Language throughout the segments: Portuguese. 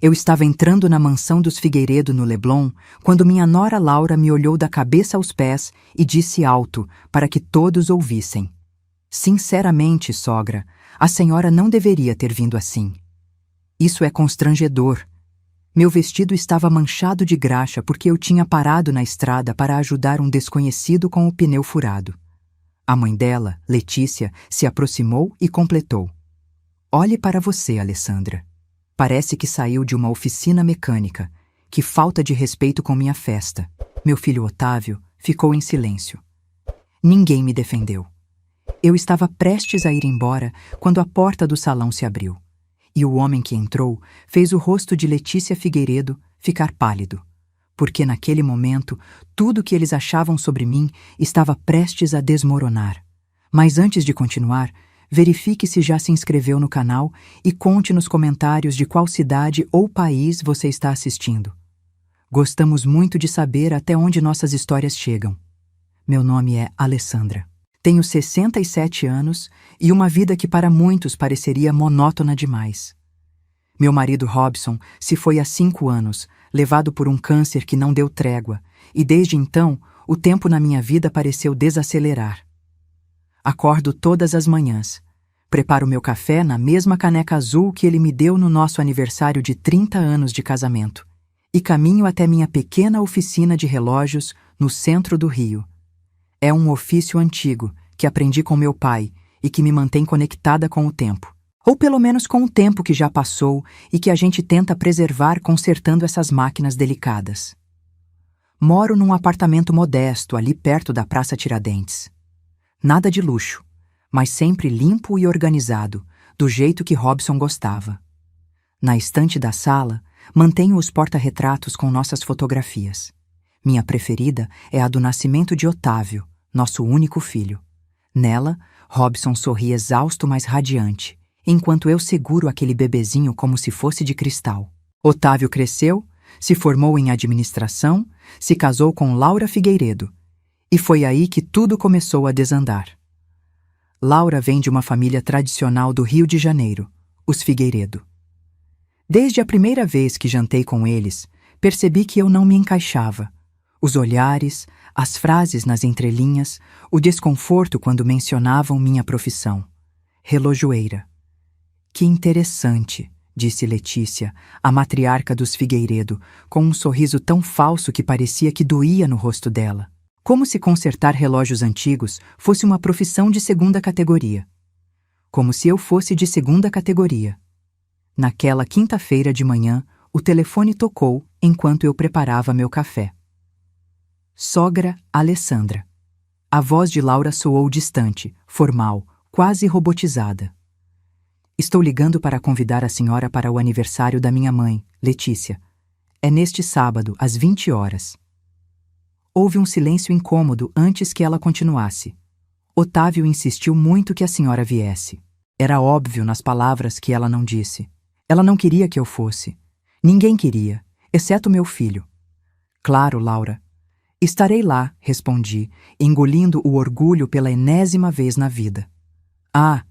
Eu estava entrando na mansão dos Figueiredo no Leblon quando minha nora Laura me olhou da cabeça aos pés e disse alto para que todos ouvissem: "Sinceramente, sogra, a senhora não deveria ter vindo assim. Isso é constrangedor. Meu vestido estava manchado de graxa porque eu tinha parado na estrada para ajudar um desconhecido com o pneu furado." A mãe dela, Letícia, se aproximou e completou: "Olhe para você, Alessandra. Parece que saiu de uma oficina mecânica. Que falta de respeito com minha festa." Meu filho Otávio ficou em silêncio. Ninguém me defendeu. Eu estava prestes a ir embora quando a porta do salão se abriu. E o homem que entrou fez o rosto de Letícia Figueiredo ficar pálido, porque naquele momento tudo o que eles achavam sobre mim estava prestes a desmoronar. Mas antes de continuar, verifique se já se inscreveu no canal e conte nos comentários de qual cidade ou país você está assistindo. Gostamos muito de saber até onde nossas histórias chegam. Meu nome é Alessandra. Tenho 67 anos e uma vida que para muitos pareceria monótona demais. Meu marido Robson se foi há 5 anos, levado por um câncer que não deu trégua, e desde então o tempo na minha vida pareceu desacelerar. Acordo todas as manhãs, preparo meu café na mesma caneca azul que ele me deu no nosso aniversário de 30 anos de casamento, e caminho até minha pequena oficina de relógios no centro do Rio. É um ofício antigo que aprendi com meu pai e que me mantém conectada com o tempo. Ou pelo menos com o tempo que já passou e que a gente tenta preservar consertando essas máquinas delicadas. Moro num apartamento modesto ali perto da Praça Tiradentes. Nada de luxo, mas sempre limpo e organizado, do jeito que Robson gostava. Na estante da sala, mantenho os porta-retratos com nossas fotografias. Minha preferida é a do nascimento de Otávio, nosso único filho. Nela, Robson sorri exausto, mas radiante, enquanto eu seguro aquele bebezinho como se fosse de cristal. Otávio cresceu, se formou em administração, se casou com Laura Figueiredo, e foi aí que tudo começou a desandar. Laura vem de uma família tradicional do Rio de Janeiro, os Figueiredo. Desde a primeira vez que jantei com eles, percebi que eu não me encaixava. Os olhares, as frases nas entrelinhas, o desconforto quando mencionavam minha profissão. Relojoeira. "Que interessante", disse Letícia, a matriarca dos Figueiredo, com um sorriso tão falso que parecia que doía no rosto dela. Como se consertar relógios antigos fosse uma profissão de segunda categoria. Como se eu fosse de segunda categoria. Naquela quinta-feira de manhã, o telefone tocou enquanto eu preparava meu café. Sogra Alessandra. A voz de Laura soou distante, formal, quase robotizada. "Estou ligando para convidar a senhora para o aniversário da minha mãe, Letícia. É neste sábado, às 20 horas. Houve um silêncio incômodo antes que ela continuasse. Otávio insistiu muito que a senhora viesse. Era óbvio nas palavras que ela não disse. Ela não queria que eu fosse. Ninguém queria, exceto meu filho. Claro, Laura. Estarei lá, respondi, engolindo o orgulho pela enésima vez na vida. Ah,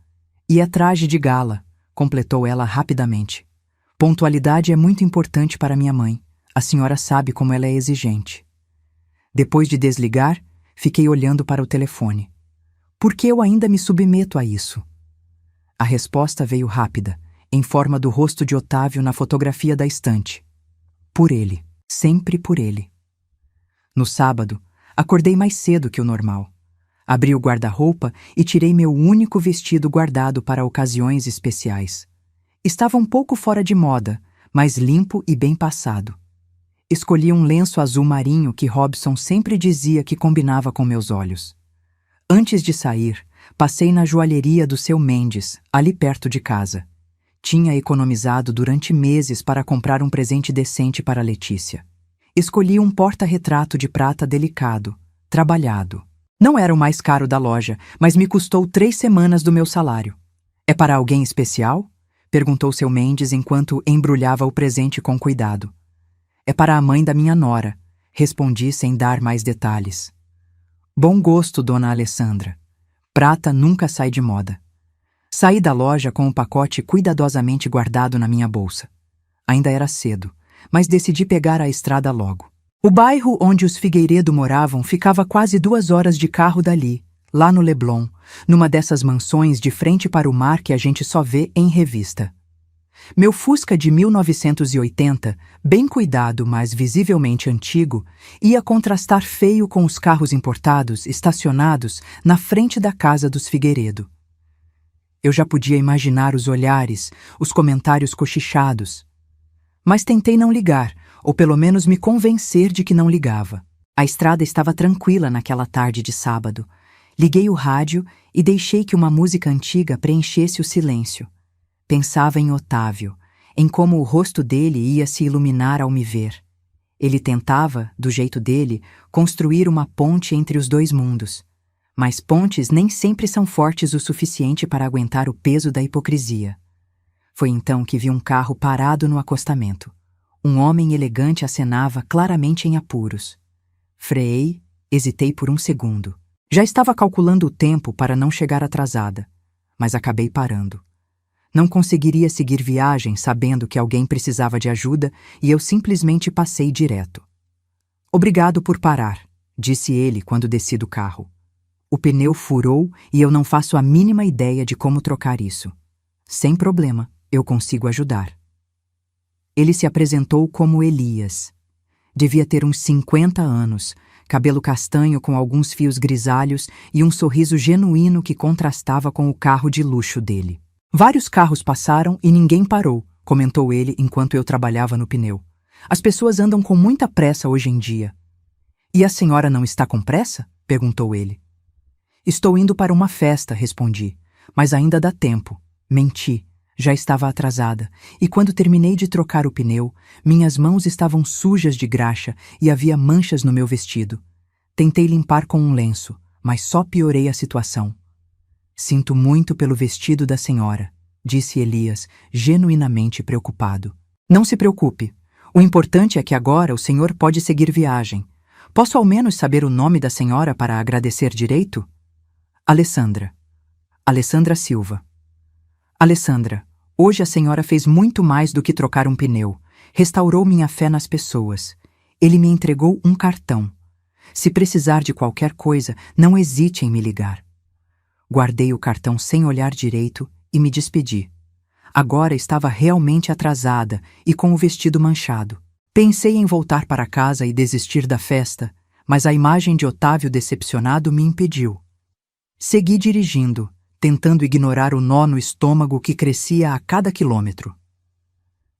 e é traje de gala, completou ela rapidamente. Pontualidade é muito importante para minha mãe. A senhora sabe como ela é exigente. Depois de desligar, fiquei olhando para o telefone. Por que eu ainda me submeto a isso? A resposta veio rápida, em forma do rosto de Otávio na fotografia da estante. Por ele, sempre por ele. No sábado, acordei mais cedo que o normal. Abri o guarda-roupa e tirei meu único vestido guardado para ocasiões especiais. Estava um pouco fora de moda, mas limpo e bem passado. Escolhi um lenço azul marinho que Robson sempre dizia que combinava com meus olhos. Antes de sair, passei na joalheria do seu Mendes, ali perto de casa. Tinha economizado durante meses para comprar um presente decente para Letícia. Escolhi um porta-retrato de prata delicado, trabalhado. Não era o mais caro da loja, mas me custou 3 semanas do meu salário. É para alguém especial? Perguntou seu Mendes enquanto embrulhava o presente com cuidado. É para a mãe da minha nora, respondi sem dar mais detalhes. Bom gosto, dona Alessandra. Prata nunca sai de moda. Saí da loja com o pacote cuidadosamente guardado na minha bolsa. Ainda era cedo, mas decidi pegar a estrada logo. O bairro onde os Figueiredo moravam ficava quase 2 horas de carro dali, lá no Leblon, numa dessas mansões de frente para o mar que a gente só vê em revista. Meu Fusca de 1980, bem cuidado, mas visivelmente antigo, ia contrastar feio com os carros importados estacionados na frente da casa dos Figueiredo. Eu já podia imaginar os olhares, os comentários cochichados. Mas tentei não ligar, ou pelo menos me convencer de que não ligava. A estrada estava tranquila naquela tarde de sábado. Liguei o rádio e deixei que uma música antiga preenchesse o silêncio. Pensava em Otávio, em como o rosto dele ia se iluminar ao me ver. Ele tentava, do jeito dele, construir uma ponte entre os dois mundos. Mas pontes nem sempre são fortes o suficiente para aguentar o peso da hipocrisia. Foi então que vi um carro parado no acostamento. Um homem elegante acenava claramente em apuros. Freei, hesitei por um segundo. Já estava calculando o tempo para não chegar atrasada, mas acabei parando. Não conseguiria seguir viagem sabendo que alguém precisava de ajuda e eu simplesmente passei direto. Obrigado por parar, disse ele quando desci do carro. O pneu furou e eu não faço a mínima ideia de como trocar isso. Sem problema, eu consigo ajudar. Ele se apresentou como Elias. Devia ter uns 50 anos, cabelo castanho com alguns fios grisalhos e um sorriso genuíno que contrastava com o carro de luxo dele. Vários carros passaram e ninguém parou, comentou ele enquanto eu trabalhava no pneu. As pessoas andam com muita pressa hoje em dia. E a senhora não está com pressa? Perguntou ele. Estou indo para uma festa, respondi, mas ainda dá tempo. Menti, já estava atrasada, e quando terminei de trocar o pneu, minhas mãos estavam sujas de graxa e havia manchas no meu vestido. Tentei limpar com um lenço, mas só piorei a situação. Sinto muito pelo vestido da senhora, disse Elias, genuinamente preocupado. Não se preocupe. O importante é que agora o senhor pode seguir viagem. Posso ao menos saber o nome da senhora para agradecer direito? Alessandra. Alessandra Silva. Alessandra, hoje a senhora fez muito mais do que trocar um pneu. Restaurou minha fé nas pessoas. Ele me entregou um cartão. Se precisar de qualquer coisa, não hesite em me ligar. Guardei o cartão sem olhar direito e me despedi. Agora estava realmente atrasada e com o vestido manchado. Pensei em voltar para casa e desistir da festa, mas a imagem de Otávio decepcionado me impediu. Segui dirigindo, tentando ignorar o nó no estômago que crescia a cada quilômetro.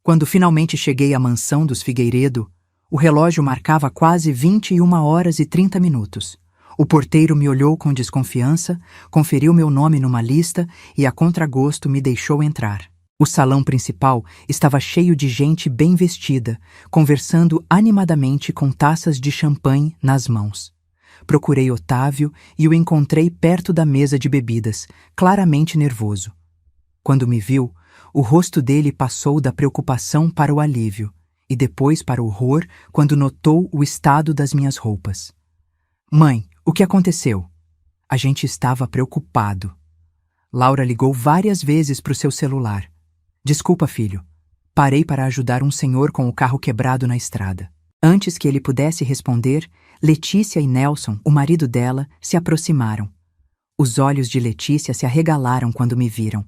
Quando finalmente cheguei à mansão dos Figueiredo, o relógio marcava quase 21h30. O porteiro me olhou com desconfiança, conferiu meu nome numa lista e a contragosto me deixou entrar. O salão principal estava cheio de gente bem vestida, conversando animadamente com taças de champanhe nas mãos. Procurei Otávio e o encontrei perto da mesa de bebidas, claramente nervoso. Quando me viu, o rosto dele passou da preocupação para o alívio e depois para o horror quando notou o estado das minhas roupas. Mãe, o que aconteceu? A gente estava preocupado. Laura ligou várias vezes para o seu celular. Desculpa, filho. Parei para ajudar um senhor com o carro quebrado na estrada. Antes que ele pudesse responder, Letícia e Nelson, o marido dela, se aproximaram. Os olhos de Letícia se arregalaram quando me viram.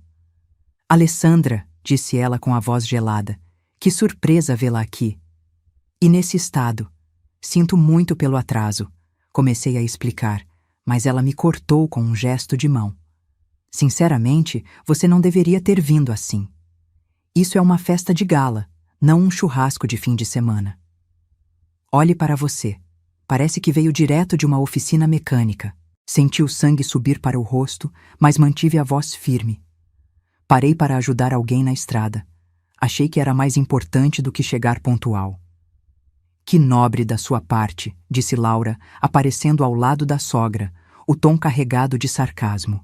Alessandra, disse ela com a voz gelada, que surpresa vê-la aqui. E nesse estado. Sinto muito pelo atraso. Comecei a explicar, mas ela me cortou com um gesto de mão. Sinceramente, você não deveria ter vindo assim. Isso é uma festa de gala, não um churrasco de fim de semana. Olhe para você. Parece que veio direto de uma oficina mecânica. Senti o sangue subir para o rosto, mas mantive a voz firme. Parei para ajudar alguém na estrada. Achei que era mais importante do que chegar pontual. Que nobre da sua parte, disse Laura, aparecendo ao lado da sogra, o tom carregado de sarcasmo.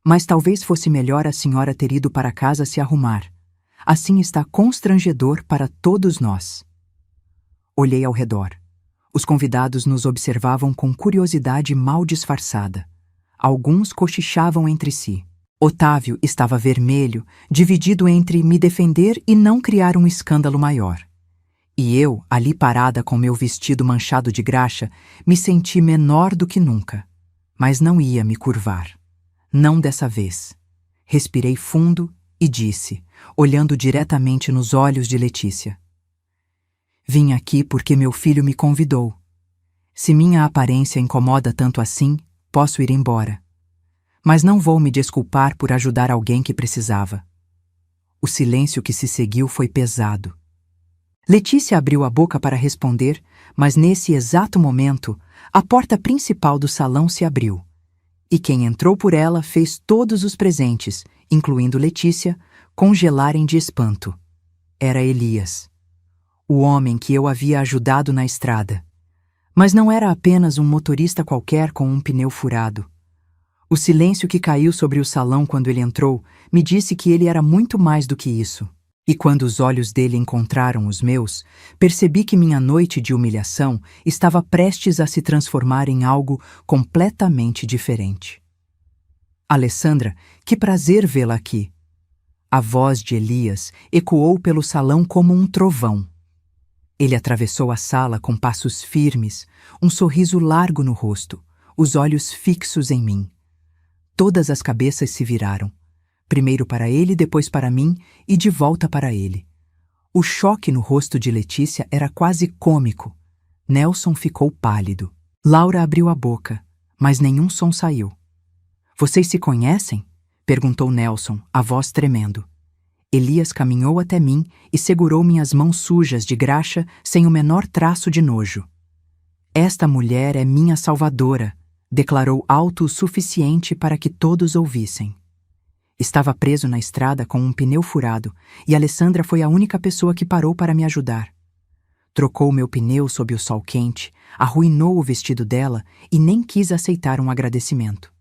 Mas talvez fosse melhor a senhora ter ido para casa se arrumar. Assim está constrangedor para todos nós. Olhei ao redor. Os convidados nos observavam com curiosidade mal disfarçada. Alguns cochichavam entre si. Otávio estava vermelho, dividido entre me defender e não criar um escândalo maior. E eu, ali parada com meu vestido manchado de graxa, me senti menor do que nunca. Mas não ia me curvar. Não dessa vez. Respirei fundo e disse, olhando diretamente nos olhos de Letícia: vim aqui porque meu filho me convidou. Se minha aparência incomoda tanto assim, posso ir embora. Mas não vou me desculpar por ajudar alguém que precisava. O silêncio que se seguiu foi pesado. Letícia abriu a boca para responder, mas nesse exato momento, a porta principal do salão se abriu. E quem entrou por ela fez todos os presentes, incluindo Letícia, congelarem de espanto. Era Elias, o homem que eu havia ajudado na estrada. Mas não era apenas um motorista qualquer com um pneu furado. O silêncio que caiu sobre o salão quando ele entrou me disse que ele era muito mais do que isso. E quando os olhos dele encontraram os meus, percebi que minha noite de humilhação estava prestes a se transformar em algo completamente diferente. Alessandra, que prazer vê-la aqui. A voz de Elias ecoou pelo salão como um trovão. Ele atravessou a sala com passos firmes, um sorriso largo no rosto, os olhos fixos em mim. Todas as cabeças se viraram. Primeiro para ele, depois para mim e de volta para ele. O choque no rosto de Letícia era quase cômico. Nelson ficou pálido. Laura abriu a boca, mas nenhum som saiu. Vocês se conhecem? Perguntou Nelson, a voz tremendo. Elias caminhou até mim e segurou minhas mãos sujas de graxa sem o menor traço de nojo. Esta mulher é minha salvadora, declarou alto o suficiente para que todos ouvissem. Estava preso na estrada com um pneu furado e Alessandra foi a única pessoa que parou para me ajudar. Trocou meu pneu sob o sol quente, arruinou o vestido dela e nem quis aceitar um agradecimento.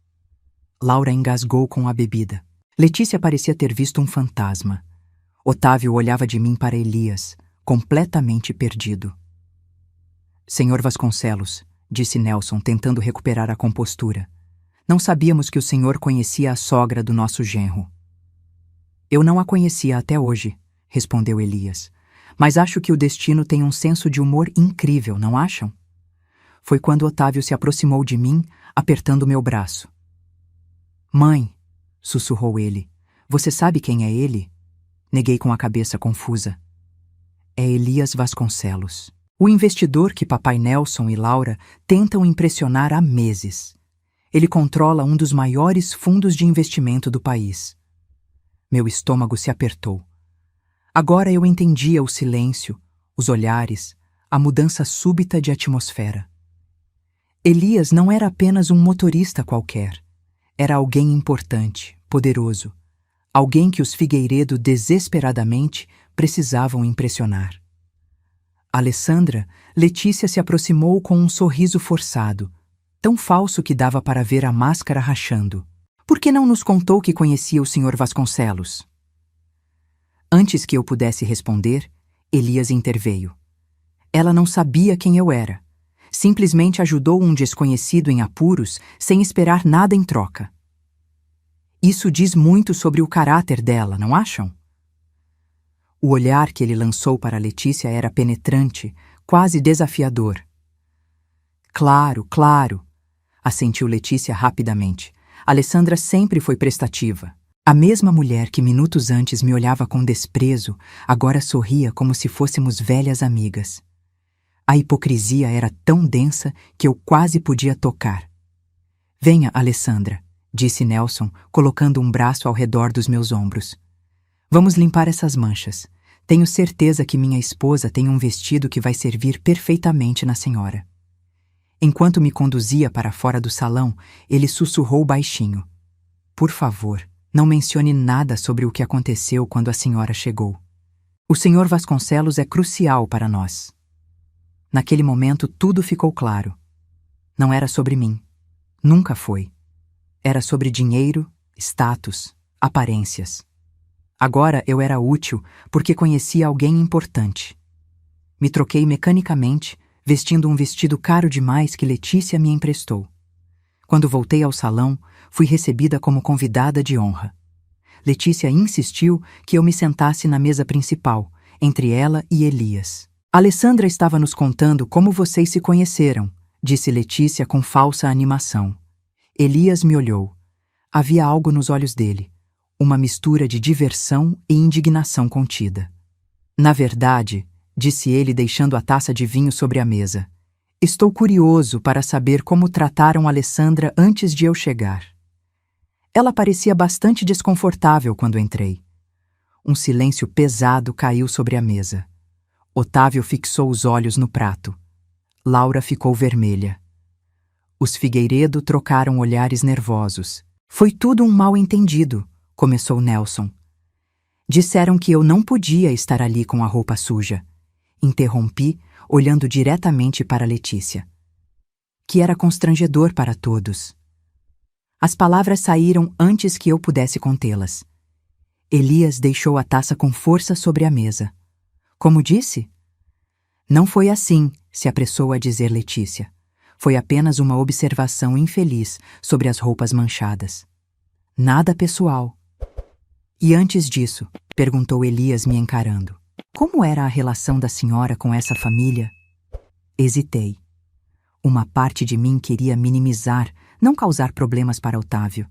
Laura engasgou com a bebida. Letícia parecia ter visto um fantasma. Otávio olhava de mim para Elias, completamente perdido. Senhor Vasconcelos, disse Nelson, tentando recuperar a compostura. Não sabíamos que o senhor conhecia a sogra do nosso genro. Eu não a conhecia até hoje, respondeu Elias. Mas acho que o destino tem um senso de humor incrível, não acham? Foi quando Otávio se aproximou de mim, apertando meu braço. Mãe, sussurrou ele, você sabe quem é ele? Neguei com a cabeça confusa. É Elias Vasconcelos, o investidor que papai Nelson e Laura tentam impressionar há meses. Ele controla um dos maiores fundos de investimento do país. Meu estômago se apertou. Agora eu entendia o silêncio, os olhares, a mudança súbita de atmosfera. Elias não era apenas um motorista qualquer. Era alguém importante, poderoso. Alguém que os Figueiredo desesperadamente precisavam impressionar. Alessandra, Letícia se aproximou com um sorriso forçado, tão falso que dava para ver a máscara rachando. Por que não nos contou que conhecia o Sr. Vasconcelos? Antes que eu pudesse responder, Elias interveio. Ela não sabia quem eu era. Simplesmente ajudou um desconhecido em apuros sem esperar nada em troca. Isso diz muito sobre o caráter dela, não acham? O olhar que ele lançou para Letícia era penetrante, quase desafiador. Claro, claro, assentiu Letícia rapidamente. Alessandra sempre foi prestativa. A mesma mulher que minutos antes me olhava com desprezo, agora sorria como se fôssemos velhas amigas. A hipocrisia era tão densa que eu quase podia tocar. Venha, Alessandra, disse Nelson, colocando um braço ao redor dos meus ombros. Vamos limpar essas manchas. Tenho certeza que minha esposa tem um vestido que vai servir perfeitamente na senhora. Enquanto me conduzia para fora do salão, ele sussurrou baixinho. Por favor, não mencione nada sobre o que aconteceu quando a senhora chegou. O Sr. Vasconcelos é crucial para nós. Naquele momento tudo ficou claro. Não era sobre mim. Nunca foi. Era sobre dinheiro, status, aparências. Agora eu era útil porque conhecia alguém importante. Me troquei mecanicamente, vestindo um vestido caro demais que Letícia me emprestou. Quando voltei ao salão, fui recebida como convidada de honra. Letícia insistiu que eu me sentasse na mesa principal, entre ela e Elias. Alessandra estava nos contando como vocês se conheceram, disse Letícia com falsa animação. Elias me olhou. Havia algo nos olhos dele, uma mistura de diversão e indignação contida. Na verdade, disse ele deixando a taça de vinho sobre a mesa, estou curioso para saber como trataram Alessandra antes de eu chegar. Ela parecia bastante desconfortável quando entrei. Um silêncio pesado caiu sobre a mesa. Otávio fixou os olhos no prato. Laura ficou vermelha. Os Figueiredo trocaram olhares nervosos. Foi tudo um mal-entendido, começou Nelson. Disseram que eu não podia estar ali com a roupa suja. Interrompi, olhando diretamente para Letícia. Que era constrangedor para todos. As palavras saíram antes que eu pudesse contê-las. Elias deixou a taça com força sobre a mesa. Como disse? Não foi assim, se apressou a dizer Letícia. Foi apenas uma observação infeliz sobre as roupas manchadas. Nada pessoal. E antes disso, perguntou Elias me encarando. Como era a relação da senhora com essa família? Hesitei. Uma parte de mim queria minimizar, não causar problemas para Otávio.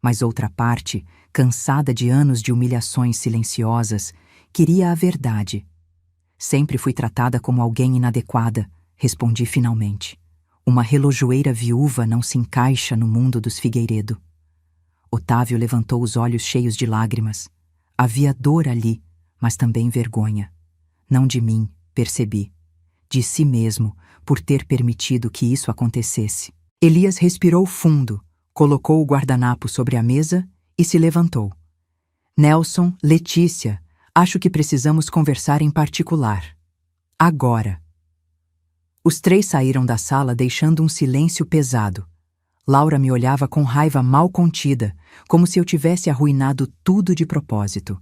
Mas outra parte, cansada de anos de humilhações silenciosas, queria a verdade. Sempre fui tratada como alguém inadequada, respondi finalmente. Uma relojoeira viúva não se encaixa no mundo dos Figueiredo. Otávio levantou os olhos cheios de lágrimas. Havia dor ali, mas também vergonha. Não de mim, percebi. De si mesmo, por ter permitido que isso acontecesse. Elias respirou fundo, colocou o guardanapo sobre a mesa e se levantou. Nelson, Letícia, acho que precisamos conversar em particular. Agora. Os três saíram da sala deixando um silêncio pesado. Laura me olhava com raiva mal contida, como se eu tivesse arruinado tudo de propósito.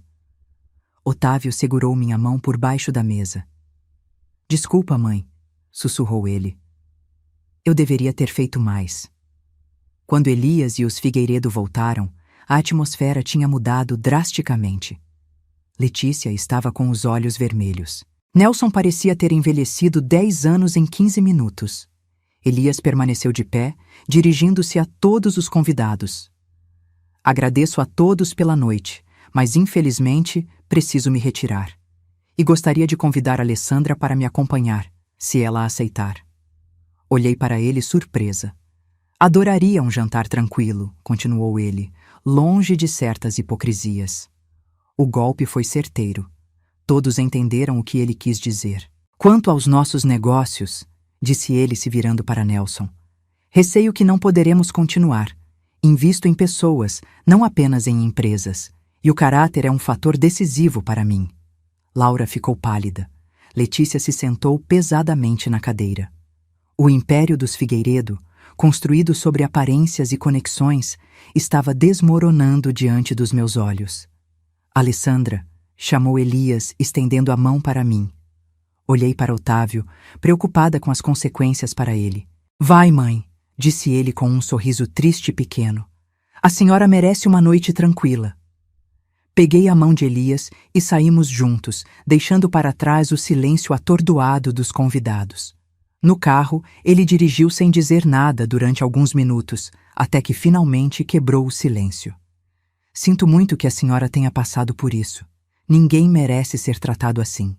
Otávio segurou minha mão por baixo da mesa. Desculpa, mãe, sussurrou ele. Eu deveria ter feito mais. Quando Elias e os Figueiredo voltaram, a atmosfera tinha mudado drasticamente. Letícia estava com os olhos vermelhos. Nelson parecia ter envelhecido 10 anos em 15 minutos. Elias permaneceu de pé, dirigindo-se a todos os convidados. Agradeço a todos pela noite, mas infelizmente preciso me retirar. E gostaria de convidar Alessandra para me acompanhar, se ela aceitar. Olhei para ele surpresa. Adoraria um jantar tranquilo, continuou ele, longe de certas hipocrisias. O golpe foi certeiro. Todos entenderam o que ele quis dizer. Quanto aos nossos negócios, disse ele se virando para Nelson, receio que não poderemos continuar. Invisto em pessoas, não apenas em empresas, e o caráter é um fator decisivo para mim. Laura ficou pálida. Letícia se sentou pesadamente na cadeira. O império dos Figueiredo, construído sobre aparências e conexões, estava desmoronando diante dos meus olhos. Alessandra, chamou Elias, estendendo a mão para mim. Olhei para Otávio, preocupada com as consequências para ele. Vai, mãe, disse ele com um sorriso triste e pequeno. A senhora merece uma noite tranquila. Peguei a mão de Elias e saímos juntos, deixando para trás o silêncio atordoado dos convidados. No carro, ele dirigiu sem dizer nada durante alguns minutos, até que finalmente quebrou o silêncio. Sinto muito que a senhora tenha passado por isso. Ninguém merece ser tratado assim.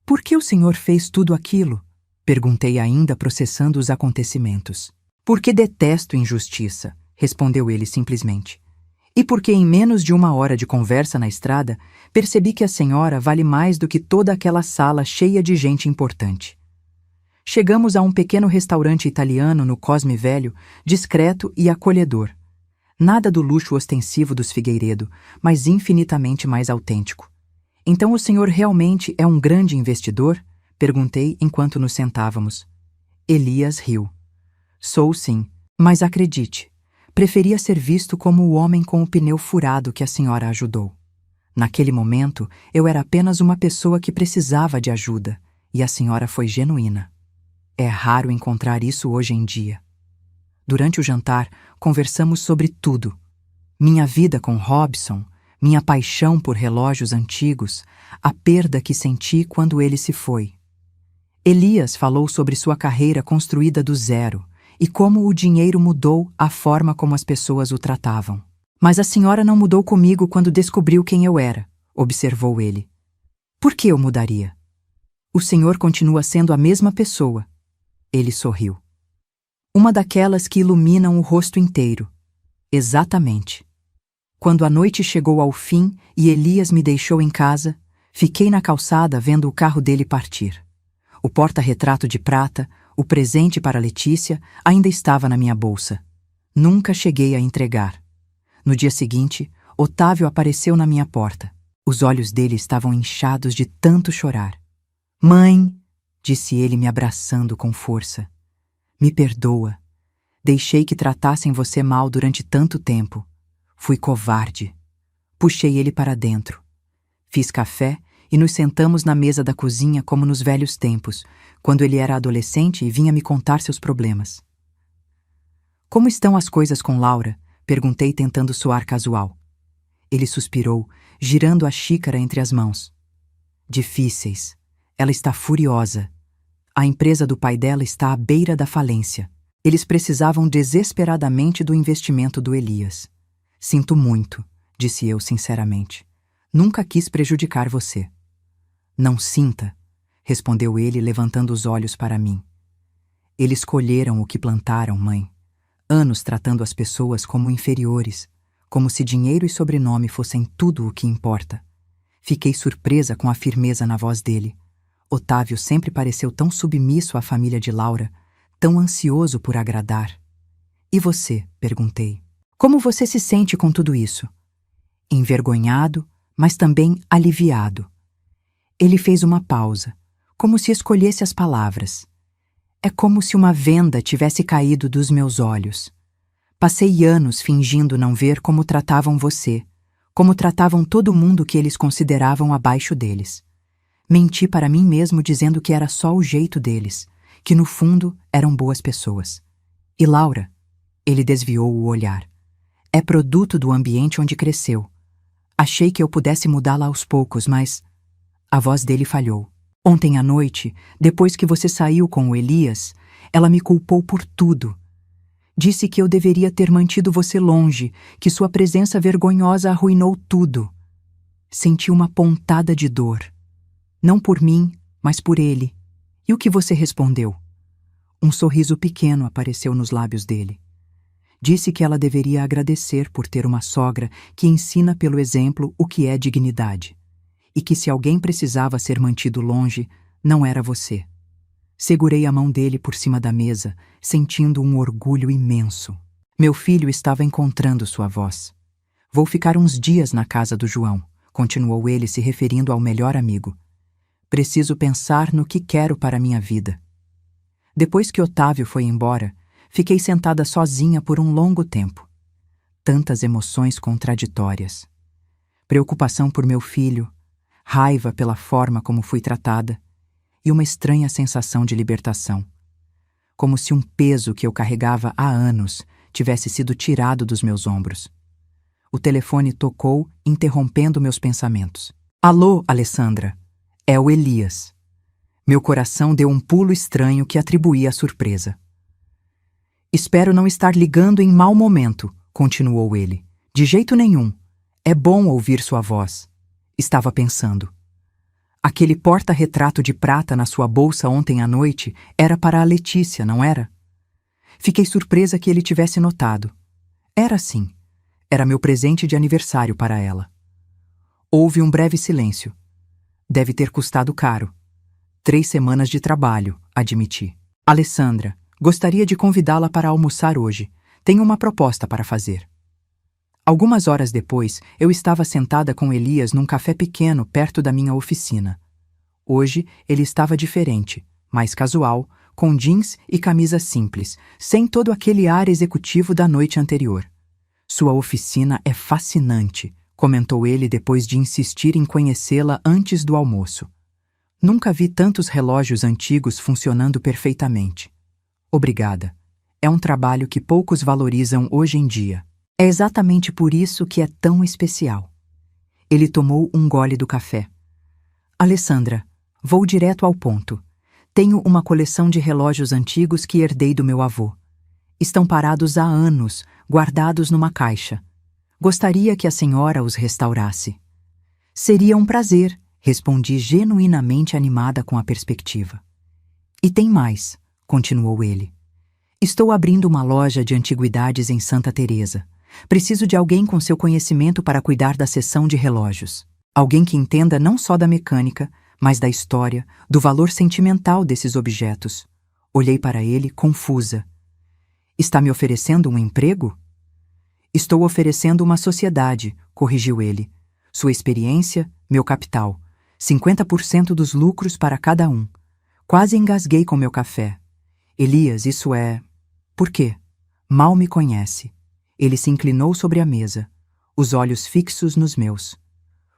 Por que o senhor fez tudo aquilo? Perguntei ainda processando os acontecimentos. Porque detesto injustiça, respondeu ele simplesmente. E porque em menos de 1 hora de conversa na estrada, percebi que a senhora vale mais do que toda aquela sala cheia de gente importante. Chegamos a um pequeno restaurante italiano no Cosme Velho, discreto e acolhedor. Nada do luxo ostensivo dos Figueiredo, mas infinitamente mais autêntico. Então o senhor realmente é um grande investidor? Perguntei enquanto nos sentávamos. Elias riu. Sou sim, mas acredite, preferia ser visto como o homem com o pneu furado que a senhora ajudou. Naquele momento, eu era apenas uma pessoa que precisava de ajuda, e a senhora foi genuína. É raro encontrar isso hoje em dia. Durante o jantar, conversamos sobre tudo. Minha vida com Robson, minha paixão por relógios antigos, a perda que senti quando ele se foi. Elias falou sobre sua carreira construída do zero e como o dinheiro mudou a forma como as pessoas o tratavam. Mas a senhora não mudou comigo quando descobriu quem eu era, observou ele. Por que eu mudaria? O senhor continua sendo a mesma pessoa. Ele sorriu. Uma daquelas que iluminam o rosto inteiro. Exatamente. Quando a noite chegou ao fim e Elias me deixou em casa, fiquei na calçada vendo o carro dele partir. O porta-retrato de prata, o presente para Letícia, ainda estava na minha bolsa. Nunca cheguei a entregar. No dia seguinte, Otávio apareceu na minha porta. Os olhos dele estavam inchados de tanto chorar. Mãe, disse ele me abraçando com força. Me perdoa. Deixei que tratassem você mal durante tanto tempo. Fui covarde. Puxei ele para dentro. Fiz café e nos sentamos na mesa da cozinha como nos velhos tempos, quando ele era adolescente e vinha me contar seus problemas. Como estão as coisas com Laura? Perguntei tentando soar casual. Ele suspirou, girando a xícara entre as mãos. Difíceis. Ela está furiosa. A empresa do pai dela está à beira da falência. Eles precisavam desesperadamente do investimento do Elias. Sinto muito, disse eu sinceramente. Nunca quis prejudicar você. Não sinta, respondeu ele levantando os olhos para mim. Eles colheram o que plantaram, mãe. Anos tratando as pessoas como inferiores, como se dinheiro e sobrenome fossem tudo o que importa. Fiquei surpresa com a firmeza na voz dele. Otávio sempre pareceu tão submisso à família de Laura, tão ansioso por agradar. E você? Perguntei. Como você se sente com tudo isso? Envergonhado, mas também aliviado. Ele fez uma pausa, como se escolhesse as palavras. É como se uma venda tivesse caído dos meus olhos. Passei anos fingindo não ver como tratavam você, como tratavam todo mundo que eles consideravam abaixo deles. Menti para mim mesmo dizendo que era só o jeito deles, que no fundo eram boas pessoas. E Laura? Ele desviou o olhar. É produto do ambiente onde cresceu. Achei que eu pudesse mudá-la aos poucos, mas... A voz dele falhou. Ontem à noite, depois que você saiu com o Elias, ela me culpou por tudo. Disse que eu deveria ter mantido você longe, que sua presença vergonhosa arruinou tudo. Senti uma pontada de dor. Não por mim, mas por ele. E o que você respondeu? Um sorriso pequeno apareceu nos lábios dele. Disse que ela deveria agradecer por ter uma sogra que ensina pelo exemplo o que é dignidade. E que se alguém precisava ser mantido longe, não era você. Segurei a mão dele por cima da mesa, sentindo um orgulho imenso. Meu filho estava encontrando sua voz. Vou ficar uns dias na casa do João, continuou ele se referindo ao melhor amigo. Preciso pensar no que quero para minha vida. Depois que Otávio foi embora, fiquei sentada sozinha por um longo tempo. Tantas emoções contraditórias. Preocupação por meu filho, raiva pela forma como fui tratada e uma estranha sensação de libertação. Como se um peso que eu carregava há anos tivesse sido tirado dos meus ombros. O telefone tocou, interrompendo meus pensamentos. Alô, Alessandra. É o Elias. Meu coração deu um pulo estranho que atribuí à surpresa. Espero não estar ligando em mau momento, continuou ele. De jeito nenhum. É bom ouvir sua voz. Estava pensando. Aquele porta-retrato de prata na sua bolsa ontem à noite era para a Letícia, não era? Fiquei surpresa que ele tivesse notado. Era sim. Era meu presente de aniversário para ela. Houve um breve silêncio. Deve ter custado caro. 3 semanas de trabalho, admiti. Alessandra, gostaria de convidá-la para almoçar hoje. Tenho uma proposta para fazer. Algumas horas depois, eu estava sentada com Elias num café pequeno perto da minha oficina. Hoje, ele estava diferente, mais casual, com jeans e camisa simples, sem todo aquele ar executivo da noite anterior. Sua oficina é fascinante, comentou ele depois de insistir em conhecê-la antes do almoço. Nunca vi tantos relógios antigos funcionando perfeitamente. Obrigada. é um trabalho que poucos valorizam hoje em dia. É exatamente por isso que é tão especial. Ele tomou um gole do café. Alessandra, vou direto ao ponto. Tenho uma coleção de relógios antigos que herdei do meu avô. Estão parados há anos, guardados numa caixa. Gostaria que a senhora os restaurasse. Seria um prazer, respondi genuinamente animada com a perspectiva. E tem mais, continuou ele. Estou abrindo uma loja de antiguidades em Santa Teresa. Preciso de alguém com seu conhecimento para cuidar da seção de relógios. Alguém que entenda não só da mecânica, mas da história, do valor sentimental desses objetos. Olhei para ele, confusa. Está me oferecendo um emprego? Estou oferecendo uma sociedade, corrigiu ele. Sua experiência, meu capital. 50% dos lucros para cada um. Quase engasguei com meu café. Elias, isso é... Por quê? Mal me conhece. Ele se inclinou sobre a mesa, os olhos fixos nos meus.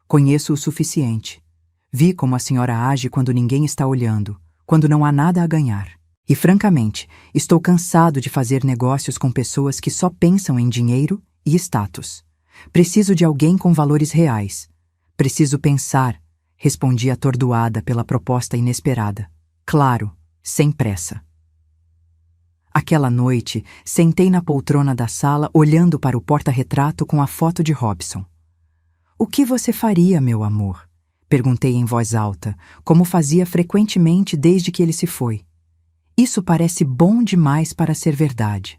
Conheço o suficiente. Vi como a senhora age quando ninguém está olhando, quando não há nada a ganhar. E, francamente, estou cansado de fazer negócios com pessoas que só pensam em dinheiro e status. Preciso de alguém com valores reais. Preciso pensar, respondi atordoada pela proposta inesperada. Claro, sem pressa. Aquela noite, sentei na poltrona da sala olhando para o porta-retrato com a foto de Robson. O que você faria, meu amor? Perguntei em voz alta, como fazia frequentemente desde que ele se foi. Isso parece bom demais para ser verdade.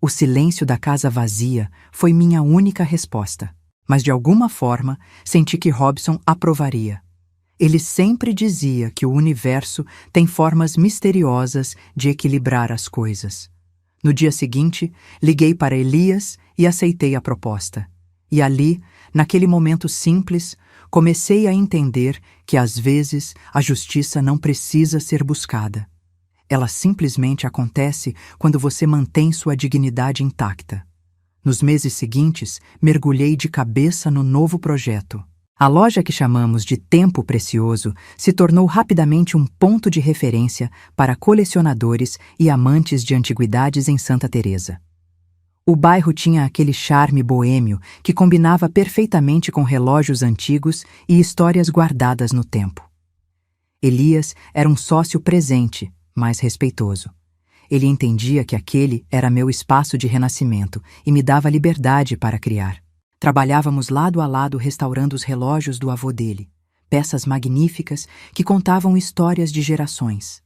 O silêncio da casa vazia foi minha única resposta, mas de alguma forma senti que Robson aprovaria. Ele sempre dizia que o universo tem formas misteriosas de equilibrar as coisas. No dia seguinte, liguei para Elias e aceitei a proposta. E ali, naquele momento simples, comecei a entender que às vezes a justiça não precisa ser buscada. Ela simplesmente acontece quando você mantém sua dignidade intacta. Nos meses seguintes, mergulhei de cabeça no novo projeto. A loja que chamamos de Tempo Precioso se tornou rapidamente um ponto de referência para colecionadores e amantes de antiguidades em Santa Teresa. O bairro tinha aquele charme boêmio que combinava perfeitamente com relógios antigos e histórias guardadas no tempo. Elias era um sócio presente, mas respeitoso. Ele entendia que aquele era meu espaço de renascimento e me dava liberdade para criar. Trabalhávamos lado a lado restaurando os relógios do avô dele, peças magníficas que contavam histórias de gerações.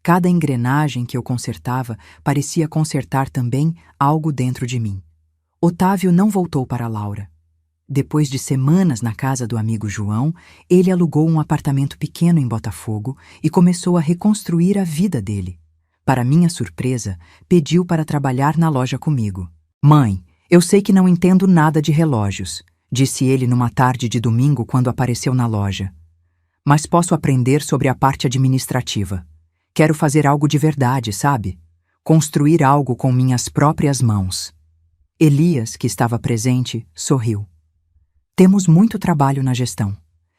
Cada engrenagem que eu consertava parecia consertar também algo dentro de mim. Otávio não voltou para Laura. Depois de semanas na casa do amigo João, ele alugou um apartamento pequeno em Botafogo e começou a reconstruir a vida dele. Para minha surpresa, pediu para trabalhar na loja comigo. Mãe, eu sei que não entendo nada de relógios, disse ele numa tarde de domingo quando apareceu na loja. Mas posso aprender sobre a parte administrativa. Quero fazer algo de verdade, sabe? Construir algo com minhas próprias mãos. Elias, que estava presente, sorriu. Temos muito trabalho na gestão.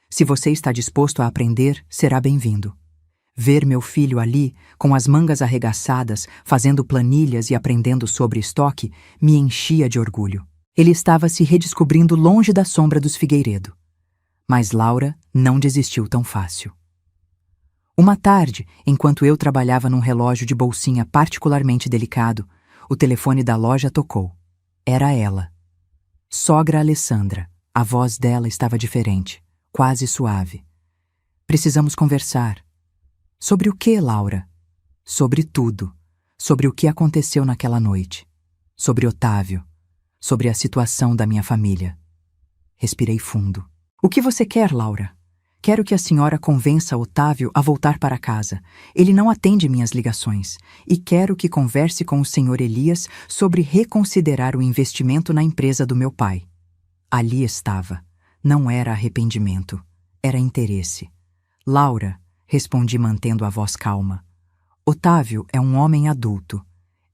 Se você está disposto a aprender, será bem-vindo. Ver meu filho ali, com as mangas arregaçadas, fazendo planilhas e aprendendo sobre estoque, me enchia de orgulho. Ele estava se redescobrindo longe da sombra dos Figueiredo. Mas Laura não desistiu tão fácil. Uma tarde, enquanto eu trabalhava num relógio de bolsinha particularmente delicado, o telefone da loja tocou. Era ela. Sogra Alessandra. A voz dela estava diferente, quase suave. Precisamos conversar. Sobre o que, Laura? Sobre tudo. Sobre o que aconteceu naquela noite. Sobre Otávio. Sobre a situação da minha família. Respirei fundo. O que você quer, Laura? Quero que a senhora convença Otávio a voltar para casa. Ele não atende minhas ligações. E quero que converse com o senhor Elias sobre reconsiderar o investimento na empresa do meu pai. Ali estava. Não era arrependimento. Era interesse. Laura, respondi mantendo a voz calma. Otávio é um homem adulto.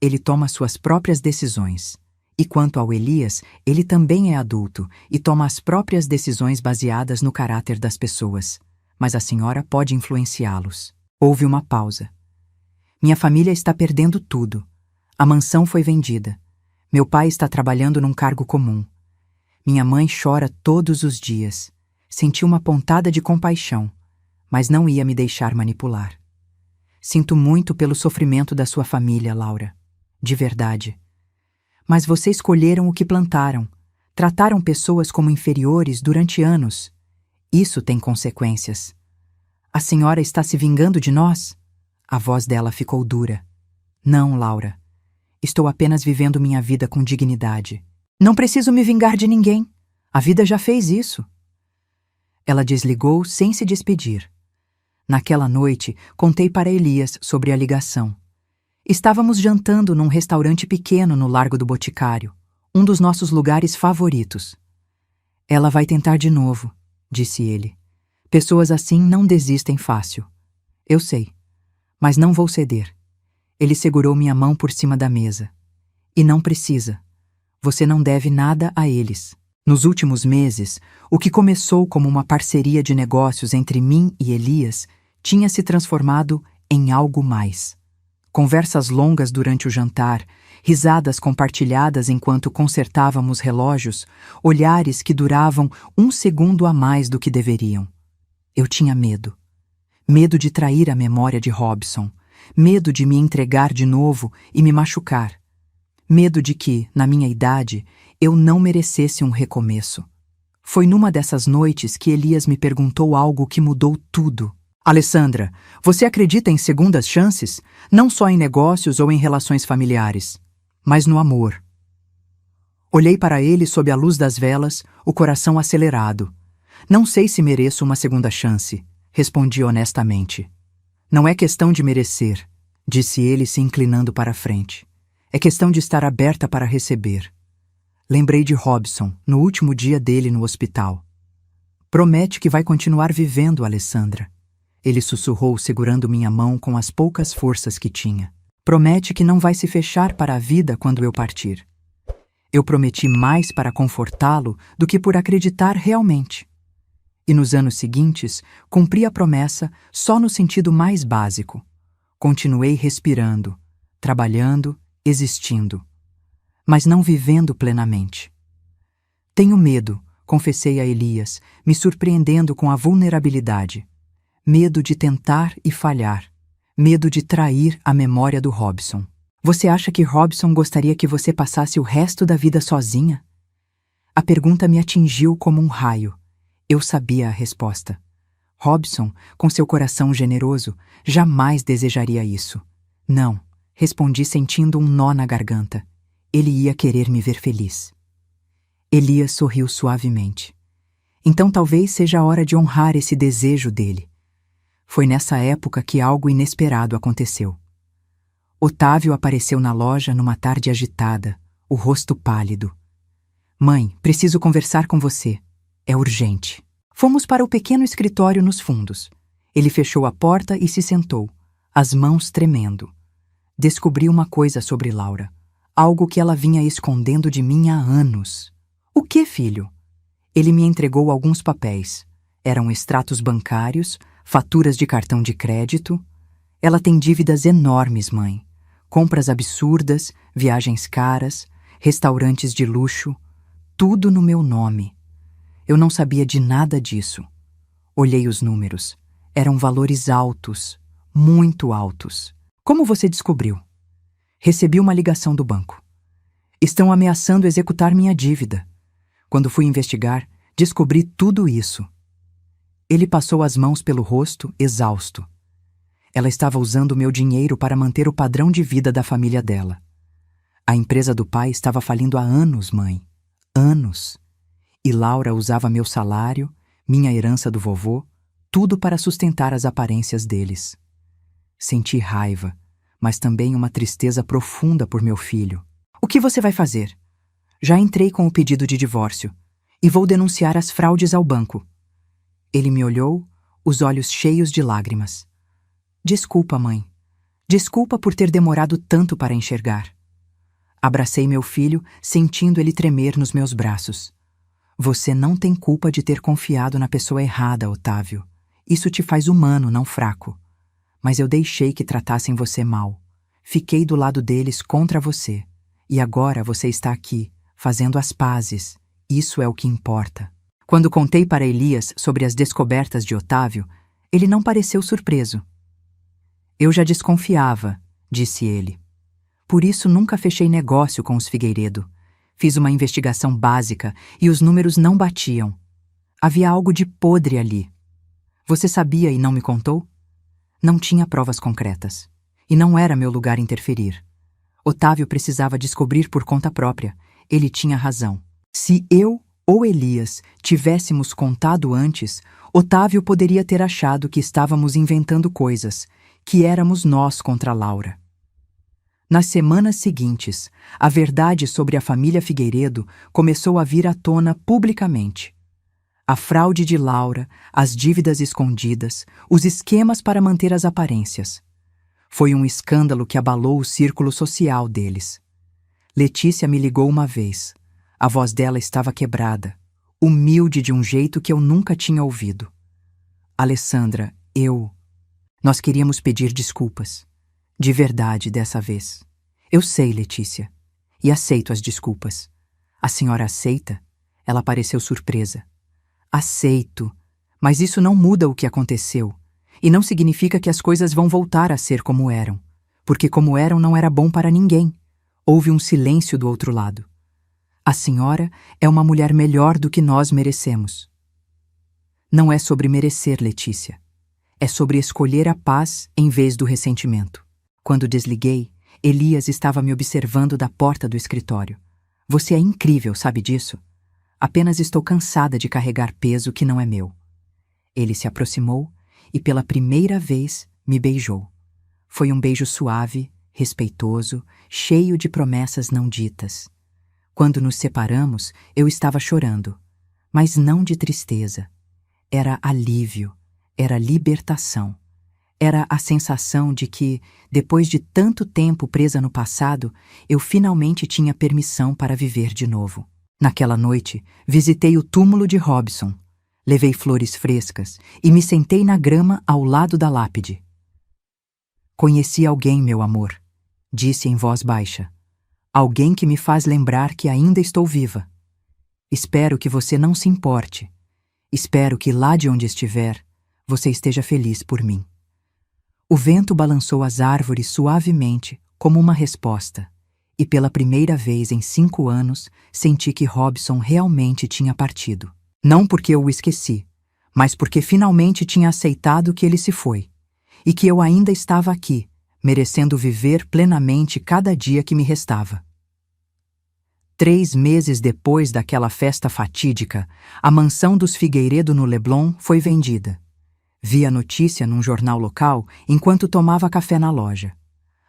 Ele toma suas próprias decisões. E quanto ao Elias, ele também é adulto e toma as próprias decisões baseadas no caráter das pessoas. Mas a senhora pode influenciá-los. Houve uma pausa. Minha família está perdendo tudo. A mansão foi vendida. Meu pai está trabalhando num cargo comum. Minha mãe chora todos os dias. Senti uma pontada de compaixão, mas não ia me deixar manipular. Sinto muito pelo sofrimento da sua família, Laura. De verdade. Mas vocês colheram o que plantaram. Trataram pessoas como inferiores durante anos. Isso tem consequências. A senhora está se vingando de nós? A voz dela ficou dura. Não, Laura. Estou apenas vivendo minha vida com dignidade. Não preciso me vingar de ninguém. A vida já fez isso. Ela desligou sem se despedir. Naquela noite, contei para Elias sobre a ligação. Estávamos jantando num restaurante pequeno no Largo do Boticário, um dos nossos lugares favoritos. Ela vai tentar de novo, disse ele. Pessoas assim não desistem fácil. Eu sei, mas não vou ceder. Ele segurou minha mão por cima da mesa. E não precisa. Você não deve nada a eles. Nos últimos meses, o que começou como uma parceria de negócios entre mim e Elias tinha se transformado em algo mais. Conversas longas durante o jantar, risadas compartilhadas enquanto consertávamos relógios, olhares que duravam 1 segundo a mais do que deveriam. Eu tinha medo. Medo de trair a memória de Robson. Medo de me entregar de novo e me machucar. Medo de que, na minha idade, eu não merecesse um recomeço. Foi numa dessas noites que Elias me perguntou algo que mudou tudo. Alessandra, você acredita em segundas chances? Não só em negócios ou em relações familiares, mas no amor. Olhei para ele sob a luz das velas, o coração acelerado. Não sei se mereço uma segunda chance, respondi honestamente. Não é questão de merecer, disse ele se inclinando para a frente. É questão de estar aberta para receber. Lembrei de Robson, no último dia dele no hospital. Promete que vai continuar vivendo, Alessandra. Ele sussurrou, segurando minha mão com as poucas forças que tinha. Promete que não vai se fechar para a vida quando eu partir. Eu prometi mais para confortá-lo do que por acreditar realmente. E nos anos seguintes, cumpri a promessa só no sentido mais básico. Continuei respirando, trabalhando, existindo, mas não vivendo plenamente. Tenho medo, confessei a Elias, me surpreendendo com a vulnerabilidade. Medo de tentar e falhar. Medo de trair a memória do Robson. Você acha que Robson gostaria que você passasse o resto da vida sozinha? A pergunta me atingiu como um raio. Eu sabia a resposta. Robson, com seu coração generoso, jamais desejaria isso. Não, respondi sentindo um nó na garganta. Ele ia querer me ver feliz. Elias sorriu suavemente. Então talvez seja a hora de honrar esse desejo dele. Foi nessa época que algo inesperado aconteceu. Otávio apareceu na loja numa tarde agitada, o rosto pálido. Mãe, preciso conversar com você. É urgente. Fomos para o pequeno escritório nos fundos. Ele fechou a porta e se sentou, as mãos tremendo. Descobri uma coisa sobre Laura, algo que ela vinha escondendo de mim há anos. O que, filho? Ele me entregou alguns papéis. Eram extratos bancários, faturas de cartão de crédito. Ela tem dívidas enormes, mãe. Compras absurdas, viagens caras, restaurantes de luxo, tudo no meu nome. Eu não sabia de nada disso. Olhei os números. Eram valores altos, muito altos. Como você descobriu? Recebi uma ligação do banco. Estão ameaçando executar minha dívida. Quando fui investigar, descobri tudo isso. Ele passou as mãos pelo rosto, exausto. Ela estava usando meu dinheiro para manter o padrão de vida da família dela. A empresa do pai estava falindo há anos, mãe. Anos. E Laura usava meu salário, minha herança do vovô, tudo para sustentar as aparências deles. Senti raiva, mas também uma tristeza profunda por meu filho. O que você vai fazer? Já entrei com o pedido de divórcio e vou denunciar as fraudes ao banco. Ele me olhou, os olhos cheios de lágrimas. Desculpa, mãe. Desculpa por ter demorado tanto para enxergar. Abracei meu filho, sentindo ele tremer nos meus braços. Você não tem culpa de ter confiado na pessoa errada, Otávio. Isso te faz humano, não fraco. Mas eu deixei que tratassem você mal. Fiquei do lado deles contra você. E agora você está aqui, fazendo as pazes. Isso é o que importa. Quando contei para Elias sobre as descobertas de Otávio, ele não pareceu surpreso. Eu já desconfiava, disse ele. Por isso nunca fechei negócio com os Figueiredo. Fiz uma investigação básica e os números não batiam. Havia algo de podre ali. Você sabia e não me contou? Não tinha provas concretas. E não era meu lugar interferir. Otávio precisava descobrir por conta própria. Ele tinha razão. Se eu ou Elias tivéssemos contado antes, Otávio poderia ter achado que estávamos inventando coisas, que éramos nós contra Laura. Nas semanas seguintes, a verdade sobre a família Figueiredo começou a vir à tona publicamente. A fraude de Laura, as dívidas escondidas, os esquemas para manter as aparências. Foi um escândalo que abalou o círculo social deles. Letícia me ligou uma vez. A voz dela estava quebrada, humilde de um jeito que eu nunca tinha ouvido. Alessandra, nós queríamos pedir desculpas. De verdade dessa vez. Eu sei, Letícia, e aceito as desculpas. A senhora aceita? Ela pareceu surpresa. Aceito, mas isso não muda o que aconteceu, e não significa que as coisas vão voltar a ser como eram, porque como eram não era bom para ninguém. Houve um silêncio do outro lado. A senhora é uma mulher melhor do que nós merecemos. Não é sobre merecer, Letícia. É sobre escolher a paz em vez do ressentimento. Quando desliguei, Elias estava me observando da porta do escritório. Você é incrível, sabe disso? Apenas estou cansada de carregar peso que não é meu. Ele se aproximou e pela primeira vez me beijou. Foi um beijo suave, respeitoso, cheio de promessas não ditas. Quando nos separamos, eu estava chorando, mas não de tristeza. Era alívio, era libertação. Era a sensação de que, depois de tanto tempo presa no passado, eu finalmente tinha permissão para viver de novo. Naquela noite, visitei o túmulo de Robson. Levei flores frescas e me sentei na grama ao lado da lápide. Conheci alguém, meu amor, disse em voz baixa. Alguém que me faz lembrar que ainda estou viva. Espero que você não se importe. Espero que lá de onde estiver, você esteja feliz por mim. O vento balançou as árvores suavemente, como uma resposta, e pela primeira vez em 5 anos senti que Robson realmente tinha partido. Não porque eu o esqueci, mas porque finalmente tinha aceitado que ele se foi, e que eu ainda estava aqui, merecendo viver plenamente cada dia que me restava. 3 meses depois daquela festa fatídica, a mansão dos Figueiredo no Leblon foi vendida. Vi a notícia num jornal local enquanto tomava café na loja.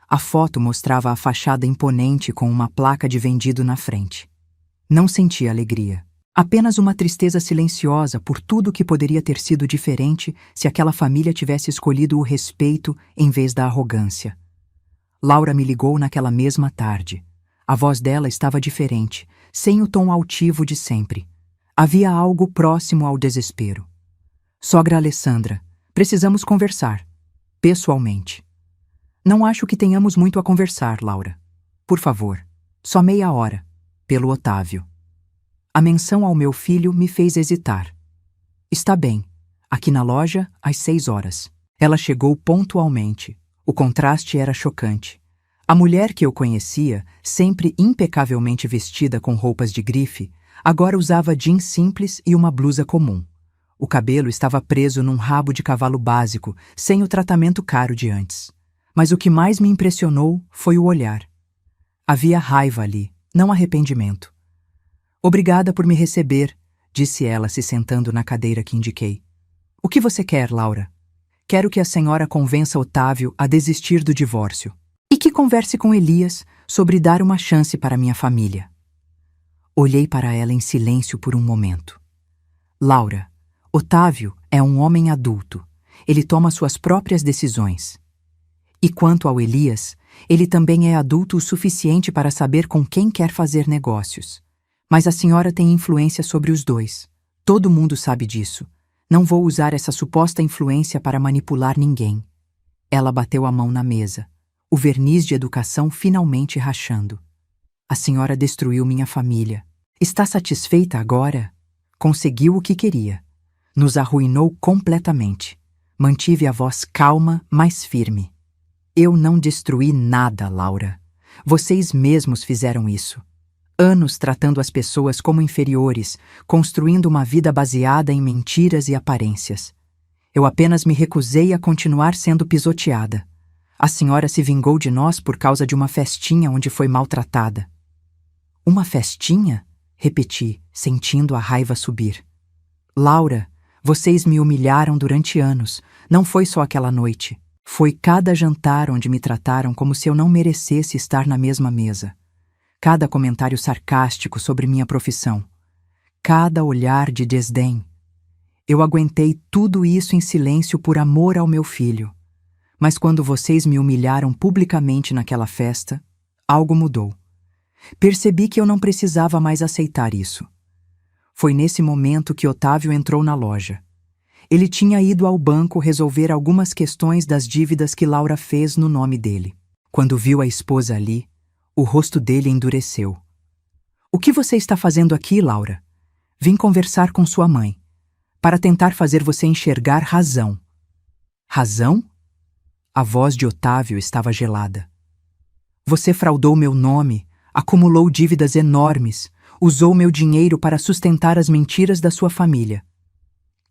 A foto mostrava a fachada imponente com uma placa de vendido na frente. Não senti alegria. Apenas uma tristeza silenciosa por tudo que poderia ter sido diferente se aquela família tivesse escolhido o respeito em vez da arrogância. Laura me ligou naquela mesma tarde. A voz dela estava diferente, sem o tom altivo de sempre. Havia algo próximo ao desespero. Sogra Alessandra, precisamos conversar. Pessoalmente. Não acho que tenhamos muito a conversar, Laura. Por favor, só meia hora. Pelo Otávio. A menção ao meu filho me fez hesitar. Está bem. Aqui na loja, às 6 horas. Ela chegou pontualmente. O contraste era chocante. A mulher que eu conhecia, sempre impecavelmente vestida com roupas de grife, agora usava jeans simples e uma blusa comum. O cabelo estava preso num rabo de cavalo básico, sem o tratamento caro de antes. Mas o que mais me impressionou foi o olhar. Havia raiva ali, não arrependimento. Obrigada por me receber, disse ela, se sentando na cadeira que indiquei. O que você quer, Laura? Quero que a senhora convença Otávio a desistir do divórcio. E que converse com Elias sobre dar uma chance para minha família. Olhei para ela em silêncio por um momento. Laura, Otávio é um homem adulto. Ele toma suas próprias decisões. E quanto ao Elias, ele também é adulto o suficiente para saber com quem quer fazer negócios. Mas a senhora tem influência sobre os dois. Todo mundo sabe disso. Não vou usar essa suposta influência para manipular ninguém. Ela bateu a mão na mesa. o verniz de educação finalmente rachando. A senhora destruiu minha família. Está satisfeita agora? Conseguiu o que queria. Nos arruinou completamente. Mantive a voz calma, mas firme. Eu não destruí nada, Laura. Vocês mesmos fizeram isso. Anos tratando as pessoas como inferiores, construindo uma vida baseada em mentiras e aparências. Eu apenas me recusei a continuar sendo pisoteada. A senhora se vingou de nós por causa de uma festinha onde foi maltratada. Uma festinha? Repeti, sentindo a raiva subir. Laura, vocês me humilharam durante anos. Não foi só aquela noite. Foi cada jantar onde me trataram como se eu não merecesse estar na mesma mesa. Cada comentário sarcástico sobre minha profissão. Cada olhar de desdém. Eu aguentei tudo isso em silêncio por amor ao meu filho. Mas quando vocês me humilharam publicamente naquela festa, algo mudou. Percebi que eu não precisava mais aceitar isso. Foi nesse momento que Otávio entrou na loja. Ele tinha ido ao banco resolver algumas questões das dívidas que Laura fez no nome dele. Quando viu a esposa ali, o rosto dele endureceu. O que você está fazendo aqui, Laura? Vim conversar com sua mãe, para tentar fazer você enxergar razão. Razão? A voz de Otávio estava gelada. Você fraudou meu nome, acumulou dívidas enormes, usou meu dinheiro para sustentar as mentiras da sua família.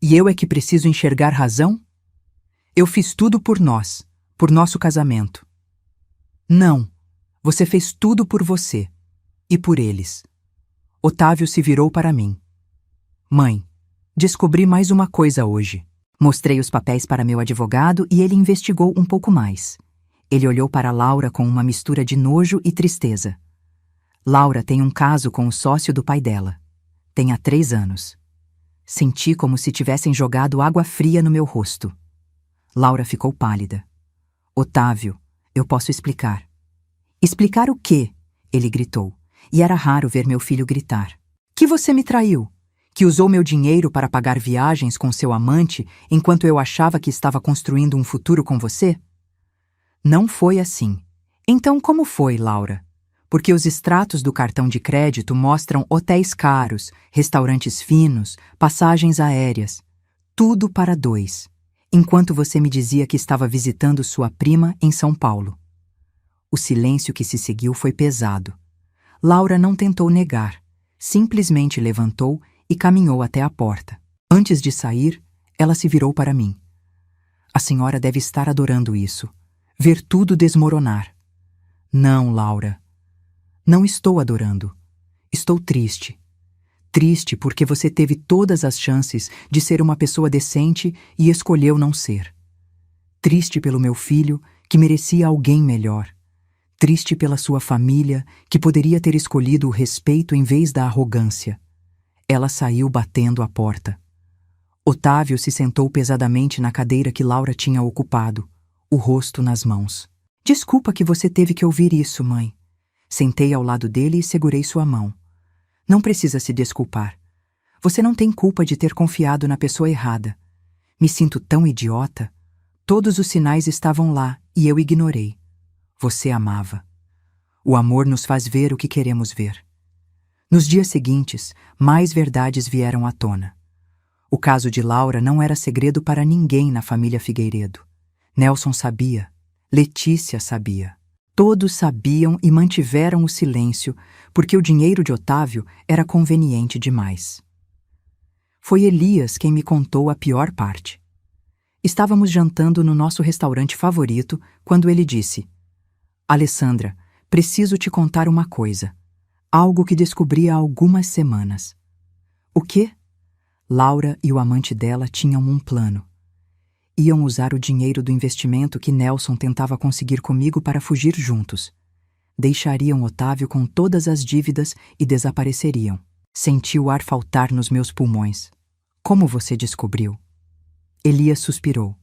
E eu é que preciso enxergar razão? Eu fiz tudo por nós, por nosso casamento. Não, você fez tudo por você e por eles. Otávio se virou para mim. Mãe, descobri mais uma coisa hoje. Mostrei os papéis para meu advogado e ele investigou um pouco mais. Ele olhou para Laura com uma mistura de nojo e tristeza. Laura tem um caso com o sócio do pai dela. Tem há 3 anos. Senti como se tivessem jogado água fria no meu rosto. Laura ficou pálida. Otávio, eu posso explicar. Explicar o quê? Ele gritou. E era raro ver meu filho gritar. Que você me traiu? Que usou meu dinheiro para pagar viagens com seu amante enquanto eu achava que estava construindo um futuro com você? Não foi assim. Então como foi, Laura? Porque os extratos do cartão de crédito mostram hotéis caros, restaurantes finos, passagens aéreas. Tudo para 2, enquanto você me dizia que estava visitando sua prima em São Paulo. O silêncio que se seguiu foi pesado. Laura não tentou negar, simplesmente levantou e caminhou até a porta. Antes de sair, ela se virou para mim. A senhora deve estar adorando isso. Ver tudo desmoronar. Não, Laura. Não estou adorando. Estou triste. Triste porque você teve todas as chances de ser uma pessoa decente e escolheu não ser. Triste pelo meu filho, que merecia alguém melhor. Triste pela sua família, que poderia ter escolhido o respeito em vez da arrogância. Ela saiu batendo a porta. Otávio se sentou pesadamente na cadeira que Laura tinha ocupado, o rosto nas mãos. Desculpa que você teve que ouvir isso, mãe. Sentei ao lado dele e segurei sua mão. Não precisa se desculpar. Você não tem culpa de ter confiado na pessoa errada. Me sinto tão idiota. Todos os sinais estavam lá e eu ignorei. Você amava. O amor nos faz ver o que queremos ver. Nos dias seguintes, mais verdades vieram à tona. O caso de Laura não era segredo para ninguém na família Figueiredo. Nelson sabia. Letícia sabia. Todos sabiam e mantiveram o silêncio porque o dinheiro de Otávio era conveniente demais. Foi Elias quem me contou a pior parte. Estávamos jantando no nosso restaurante favorito quando ele disse: Alessandra, preciso te contar uma coisa. Algo que descobri há algumas semanas. O quê? Laura e o amante dela tinham um plano. Iam usar o dinheiro do investimento que Nelson tentava conseguir comigo para fugir juntos. Deixariam Otávio com todas as dívidas e desapareceriam. Senti o ar faltar nos meus pulmões. Como você descobriu? Elias suspirou.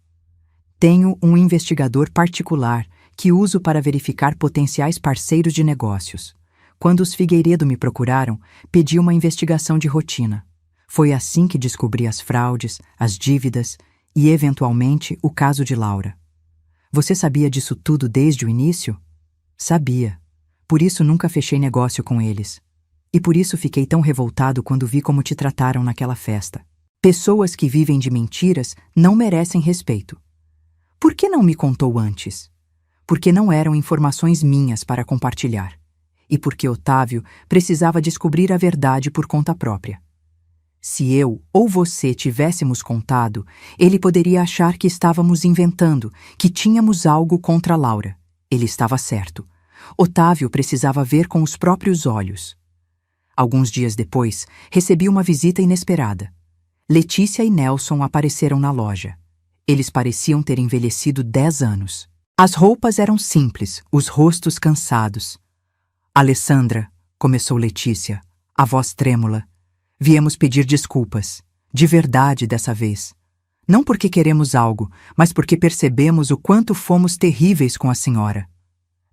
Tenho um investigador particular que uso para verificar potenciais parceiros de negócios. Quando os Figueiredo me procuraram, pedi uma investigação de rotina. Foi assim que descobri as fraudes, as dívidas e, eventualmente, o caso de Laura. Você sabia disso tudo desde o início? Sabia. Por isso nunca fechei negócio com eles. E por isso fiquei tão revoltado quando vi como te trataram naquela festa. Pessoas que vivem de mentiras não merecem respeito. Por que não me contou antes? Porque não eram informações minhas para compartilhar. E porque Otávio precisava descobrir a verdade por conta própria. Se eu ou você tivéssemos contado, ele poderia achar que estávamos inventando, que tínhamos algo contra Laura. Ele estava certo. Otávio precisava ver com os próprios olhos. Alguns dias depois, recebi uma visita inesperada. Letícia e Nelson apareceram na loja. Eles pareciam ter envelhecido 10 anos. As roupas eram simples, os rostos cansados. Alessandra, começou Letícia, a voz trêmula. Viemos pedir desculpas, de verdade dessa vez. Não porque queremos algo, mas porque percebemos o quanto fomos terríveis com a senhora.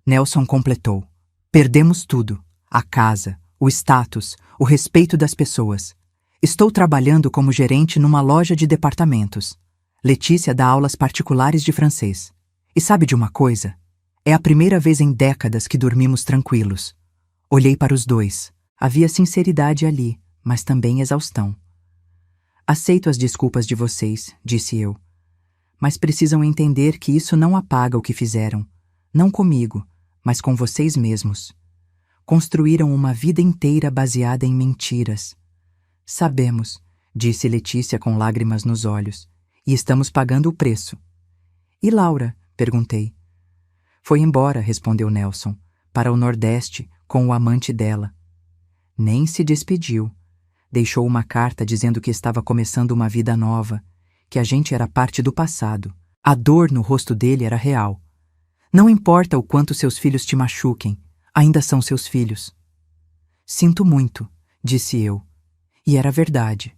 Nelson completou. Perdemos tudo, a casa, o status, o respeito das pessoas. Estou trabalhando como gerente numa loja de departamentos. Letícia dá aulas particulares de francês. E sabe de uma coisa? É a primeira vez em décadas que dormimos tranquilos. Olhei para os dois. Havia sinceridade ali, mas também exaustão. Aceito as desculpas de vocês, disse eu. Mas precisam entender que isso não apaga o que fizeram. Não comigo, mas com vocês mesmos. Construíram uma vida inteira baseada em mentiras. Sabemos, disse Letícia com lágrimas nos olhos, e estamos pagando o preço. E Laura? Perguntei. Foi embora, respondeu Nelson, para o Nordeste, com o amante dela. Nem se despediu. Deixou uma carta dizendo que estava começando uma vida nova, que a gente era parte do passado. A dor no rosto dele era real. Não importa o quanto seus filhos te machuquem, ainda são seus filhos. Sinto muito, disse eu. E era verdade.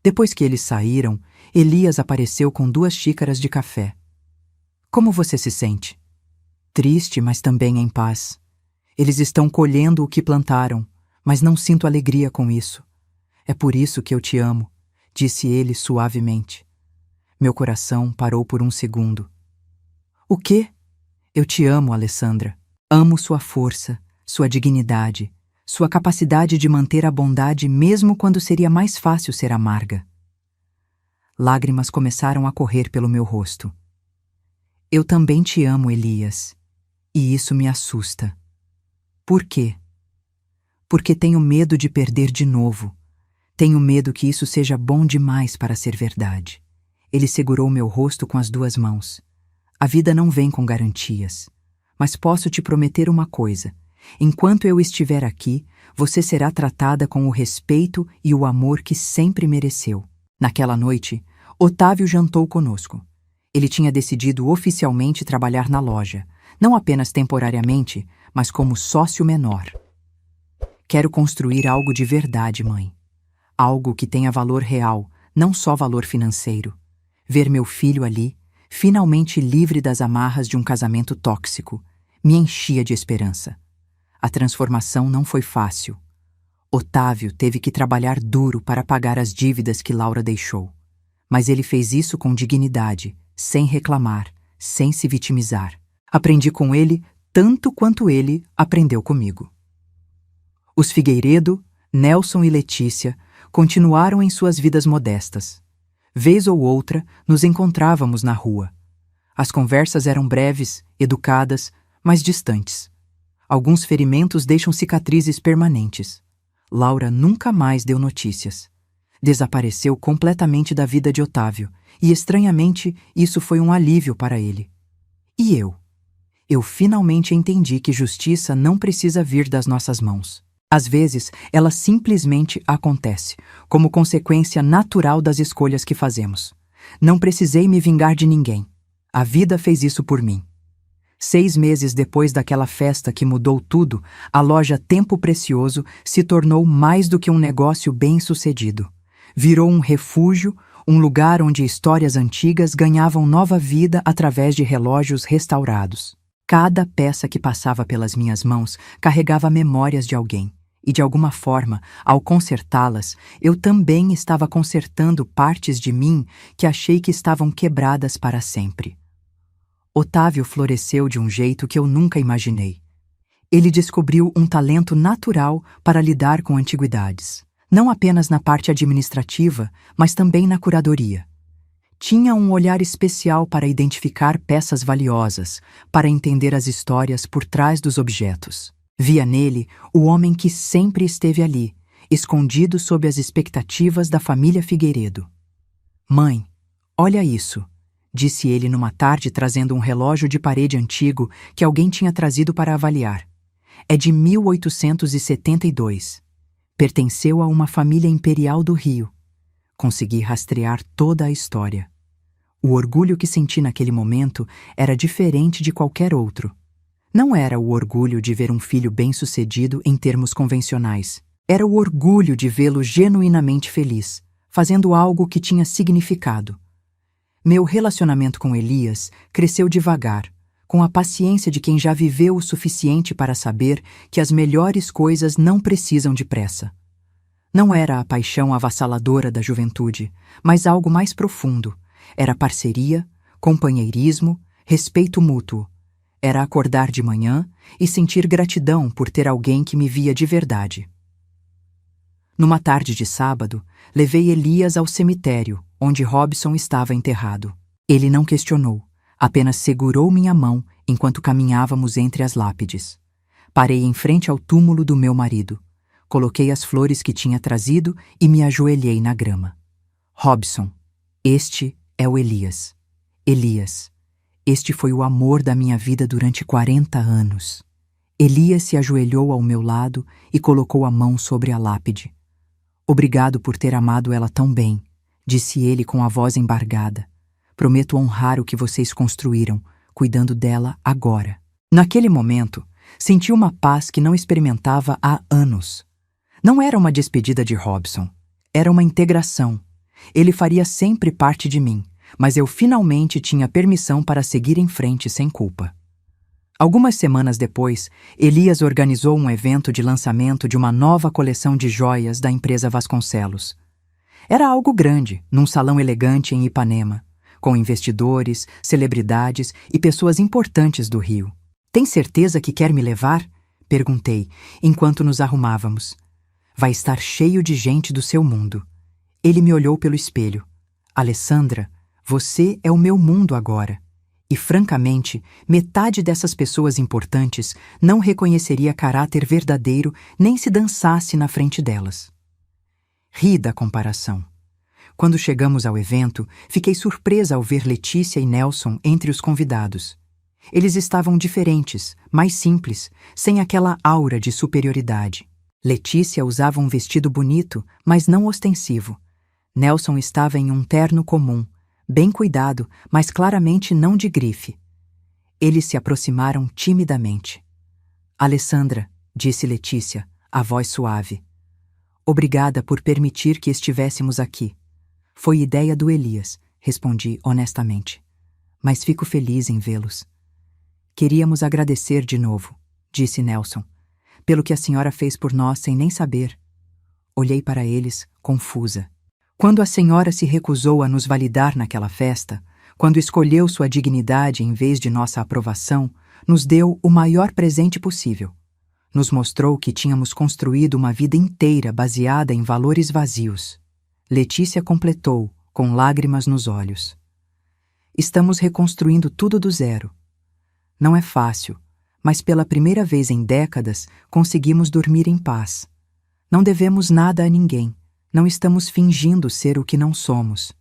Depois que eles saíram, Elias apareceu com 2 xícaras de café. Como você se sente? Triste, mas também em paz. Eles estão colhendo o que plantaram, mas não sinto alegria com isso. É por isso que eu te amo, disse ele suavemente. Meu coração parou por um segundo. O quê? Eu te amo, Alessandra. Amo sua força, sua dignidade, sua capacidade de manter a bondade mesmo quando seria mais fácil ser amarga. Lágrimas começaram a correr pelo meu rosto. Eu também te amo, Elias, e isso me assusta. Por quê? Porque tenho medo de perder de novo. Tenho medo que isso seja bom demais para ser verdade. Ele segurou meu rosto com as 2 mãos. A vida não vem com garantias. Mas posso te prometer uma coisa. Enquanto eu estiver aqui, você será tratada com o respeito e o amor que sempre mereceu. Naquela noite, Otávio jantou conosco. Ele tinha decidido oficialmente trabalhar na loja, não apenas temporariamente, mas como sócio menor. Quero construir algo de verdade, mãe. Algo que tenha valor real, não só valor financeiro. Ver meu filho ali, finalmente livre das amarras de um casamento tóxico, me enchia de esperança. A transformação não foi fácil. Otávio teve que trabalhar duro para pagar as dívidas que Laura deixou. Mas ele fez isso com dignidade, sem reclamar, sem se vitimizar. Aprendi com ele tanto quanto ele aprendeu comigo. Os Figueiredo, Nelson e Letícia continuaram em suas vidas modestas. Vez ou outra, nos encontrávamos na rua. As conversas eram breves, educadas, mas distantes. Alguns ferimentos deixam cicatrizes permanentes. Laura nunca mais deu notícias. Desapareceu completamente da vida de Otávio, e estranhamente isso foi um alívio para ele. E eu? Eu finalmente entendi que justiça não precisa vir das nossas mãos. Às vezes, ela simplesmente acontece, como consequência natural das escolhas que fazemos. Não precisei me vingar de ninguém. A vida fez isso por mim. 6 meses depois daquela festa que mudou tudo, a loja Tempo Precioso se tornou mais do que um negócio bem-sucedido. Virou um refúgio, um lugar onde histórias antigas ganhavam nova vida através de relógios restaurados. Cada peça que passava pelas minhas mãos carregava memórias de alguém. E de alguma forma, ao consertá-las, eu também estava consertando partes de mim que achei que estavam quebradas para sempre. Otávio floresceu de um jeito que eu nunca imaginei. Ele descobriu um talento natural para lidar com antiguidades, não apenas na parte administrativa, mas também na curadoria. Tinha um olhar especial para identificar peças valiosas, para entender as histórias por trás dos objetos. Via nele o homem que sempre esteve ali, escondido sob as expectativas da família Figueiredo. "Mãe, olha isso", disse ele numa tarde trazendo um relógio de parede antigo que alguém tinha trazido para avaliar. "É de 1872. Pertenceu a uma família imperial do Rio. Consegui rastrear toda a história. O orgulho que senti naquele momento era diferente de qualquer outro. Não era o orgulho de ver um filho bem-sucedido em termos convencionais. Era o orgulho de vê-lo genuinamente feliz, fazendo algo que tinha significado. Meu relacionamento com Elias cresceu devagar, com a paciência de quem já viveu o suficiente para saber que as melhores coisas não precisam de pressa. Não era a paixão avassaladora da juventude, mas algo mais profundo. Era parceria, companheirismo, respeito mútuo. Era acordar de manhã e sentir gratidão por ter alguém que me via de verdade. Numa tarde de sábado, levei Elias ao cemitério, onde Robson estava enterrado. Ele não questionou, apenas segurou minha mão enquanto caminhávamos entre as lápides. Parei em frente ao túmulo do meu marido. Coloquei as flores que tinha trazido e me ajoelhei na grama. "Robson, este é o Elias. Elias, este foi o amor da minha vida durante 40 anos. Elias se ajoelhou ao meu lado e colocou a mão sobre a lápide. "Obrigado por ter amado ela tão bem", disse ele com a voz embargada. "Prometo honrar o que vocês construíram, cuidando dela agora." Naquele momento, senti uma paz que não experimentava há anos. Não era uma despedida de Robson, era uma integração. Ele faria sempre parte de mim, mas eu finalmente tinha permissão para seguir em frente sem culpa. Algumas semanas depois, Elias organizou um evento de lançamento de uma nova coleção de joias da empresa Vasconcelos. Era algo grande, num salão elegante em Ipanema, com investidores, celebridades e pessoas importantes do Rio. "Tem certeza que quer me levar?" perguntei, enquanto nos arrumávamos. "Vai estar cheio de gente do seu mundo." Ele me olhou pelo espelho. "Alessandra, você é o meu mundo agora." E, francamente, metade dessas pessoas importantes não reconheceria caráter verdadeiro nem se dançasse na frente delas. Ri da comparação. Quando chegamos ao evento, fiquei surpresa ao ver Letícia e Nelson entre os convidados. Eles estavam diferentes, mais simples, sem aquela aura de superioridade. Letícia usava um vestido bonito, mas não ostensivo. Nelson estava em um terno comum, bem cuidado, mas claramente não de grife. Eles se aproximaram timidamente. "Alessandra", disse Letícia, a voz suave. "Obrigada por permitir que estivéssemos aqui. Foi ideia do Elias", respondi honestamente. "Mas fico feliz em vê-los." "Queríamos agradecer de novo", disse Nelson, "pelo que a senhora fez por nós sem nem saber." Olhei para eles, confusa. Quando a senhora se recusou a nos validar naquela festa, quando escolheu sua dignidade em vez de nossa aprovação, nos deu o maior presente possível. Nos mostrou que tínhamos construído uma vida inteira baseada em valores vazios. Letícia completou, com lágrimas nos olhos. "Estamos reconstruindo tudo do zero. Não é fácil, mas pela primeira vez em décadas conseguimos dormir em paz. Não devemos nada a ninguém. Não estamos fingindo ser o que não somos."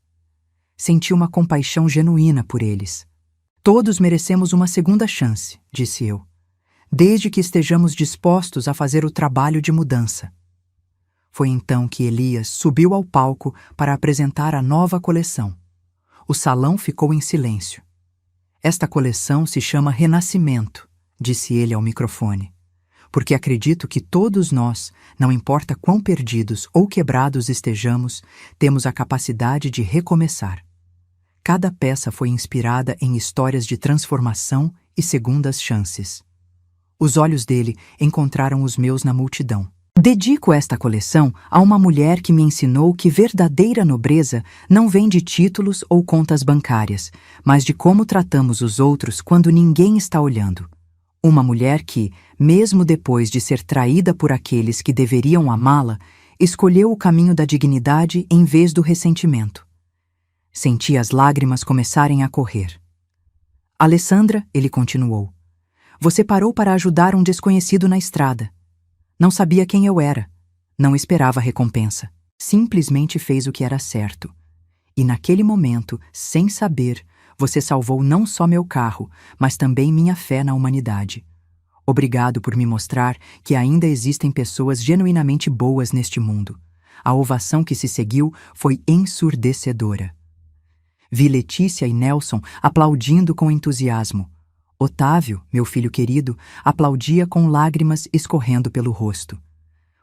Senti uma compaixão genuína por eles. "Todos merecemos uma segunda chance", disse eu, "desde que estejamos dispostos a fazer o trabalho de mudança." Foi então que Elias subiu ao palco para apresentar a nova coleção. O salão ficou em silêncio. "Esta coleção se chama Renascimento", disse ele ao microfone, "porque acredito que todos nós, não importa quão perdidos ou quebrados estejamos, temos a capacidade de recomeçar." Cada peça foi inspirada em histórias de transformação e segundas chances. Os olhos dele encontraram os meus na multidão. Dedico esta coleção a uma mulher que me ensinou que verdadeira nobreza não vem de títulos ou contas bancárias, mas de como tratamos os outros quando ninguém está olhando. Uma mulher que, mesmo depois de ser traída por aqueles que deveriam amá-la, escolheu o caminho da dignidade em vez do ressentimento. Senti as lágrimas começarem a correr. Alessandra, ele continuou, você parou para ajudar um desconhecido na estrada. Não sabia quem eu era. Não esperava recompensa. Simplesmente fez o que era certo. E naquele momento, sem saber, você salvou não só meu carro, mas também minha fé na humanidade. Obrigado por me mostrar que ainda existem pessoas genuinamente boas neste mundo. A ovação que se seguiu foi ensurdecedora. Vi Letícia e Nelson aplaudindo com entusiasmo. Otávio, meu filho querido, aplaudia com lágrimas escorrendo pelo rosto.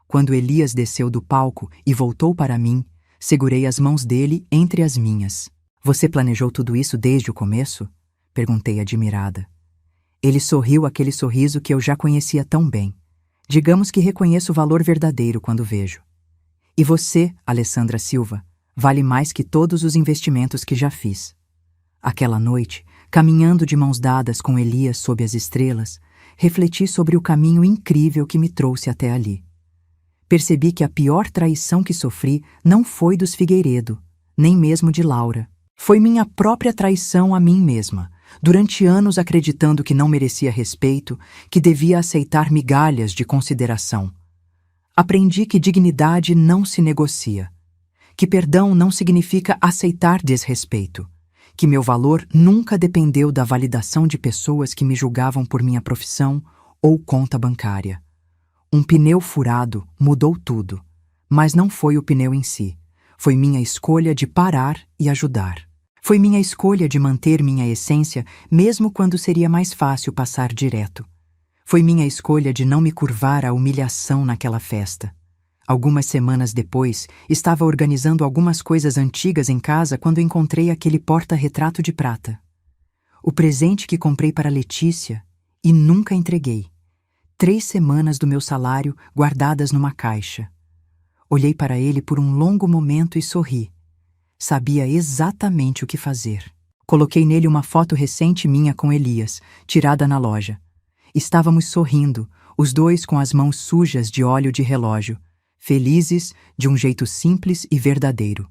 Quando Elias desceu do palco e voltou para mim, segurei as mãos dele entre as minhas. Você planejou tudo isso desde o começo? Perguntei admirada. Ele sorriu aquele sorriso que eu já conhecia tão bem. Digamos que reconheço o valor verdadeiro quando vejo. E você, Alessandra Silva, vale mais que todos os investimentos que já fiz. Aquela noite, caminhando de mãos dadas com Elias sob as estrelas, refleti sobre o caminho incrível que me trouxe até ali. Percebi que a pior traição que sofri não foi dos Figueiredo, nem mesmo de Laura. Foi minha própria traição a mim mesma, durante anos acreditando que não merecia respeito, que devia aceitar migalhas de consideração. Aprendi que dignidade não se negocia, que perdão não significa aceitar desrespeito, que meu valor nunca dependeu da validação de pessoas que me julgavam por minha profissão ou conta bancária. Um pneu furado mudou tudo, mas não foi o pneu em si. Foi minha escolha de parar e ajudar. Foi minha escolha de manter minha essência mesmo quando seria mais fácil passar direto. Foi minha escolha de não me curvar à humilhação naquela festa. Algumas semanas depois, estava organizando algumas coisas antigas em casa quando encontrei aquele porta-retrato de prata. O presente que comprei para Letícia e nunca entreguei. 3 semanas do meu salário guardadas numa caixa. Olhei para ele por um longo momento e sorri. Sabia exatamente o que fazer. Coloquei nele uma foto recente minha com Elias, tirada na loja. Estávamos sorrindo, os dois com as mãos sujas de óleo de relógio. Felizes de um jeito simples e verdadeiro.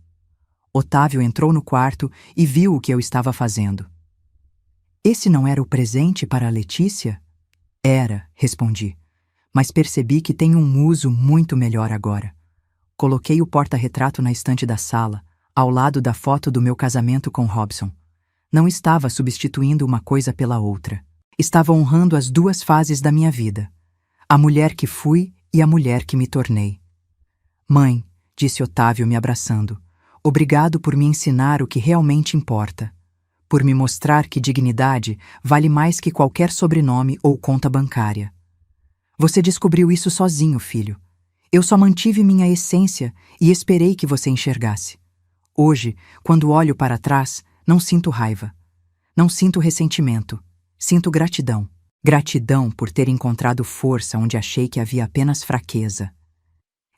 Otávio entrou no quarto e viu o que eu estava fazendo. Esse não era o presente para a Letícia? Era, respondi, mas percebi que tem um uso muito melhor agora. Coloquei o porta-retrato na estante da sala, ao lado da foto do meu casamento com Robson. Não estava substituindo uma coisa pela outra. Estava honrando as 2 fases da minha vida. A mulher que fui e a mulher que me tornei. Mãe, disse Otávio me abraçando, obrigado por me ensinar o que realmente importa, por me mostrar que dignidade vale mais que qualquer sobrenome ou conta bancária. Você descobriu isso sozinho, filho. Eu só mantive minha essência e esperei que você enxergasse. Hoje, quando olho para trás, não sinto raiva. Não sinto ressentimento. Sinto gratidão. Gratidão por ter encontrado força onde achei que havia apenas fraqueza.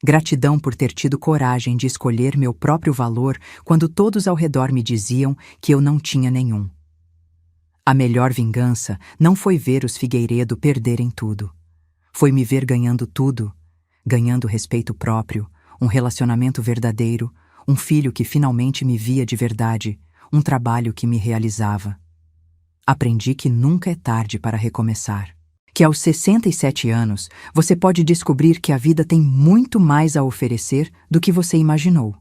Gratidão por ter tido coragem de escolher meu próprio valor quando todos ao redor me diziam que eu não tinha nenhum. A melhor vingança não foi ver os Figueiredo perderem tudo. Foi me ver ganhando tudo, ganhando respeito próprio, um relacionamento verdadeiro, um filho que finalmente me via de verdade, um trabalho que me realizava. Aprendi que nunca é tarde para recomeçar. Que aos 67 anos, você pode descobrir que a vida tem muito mais a oferecer do que você imaginou.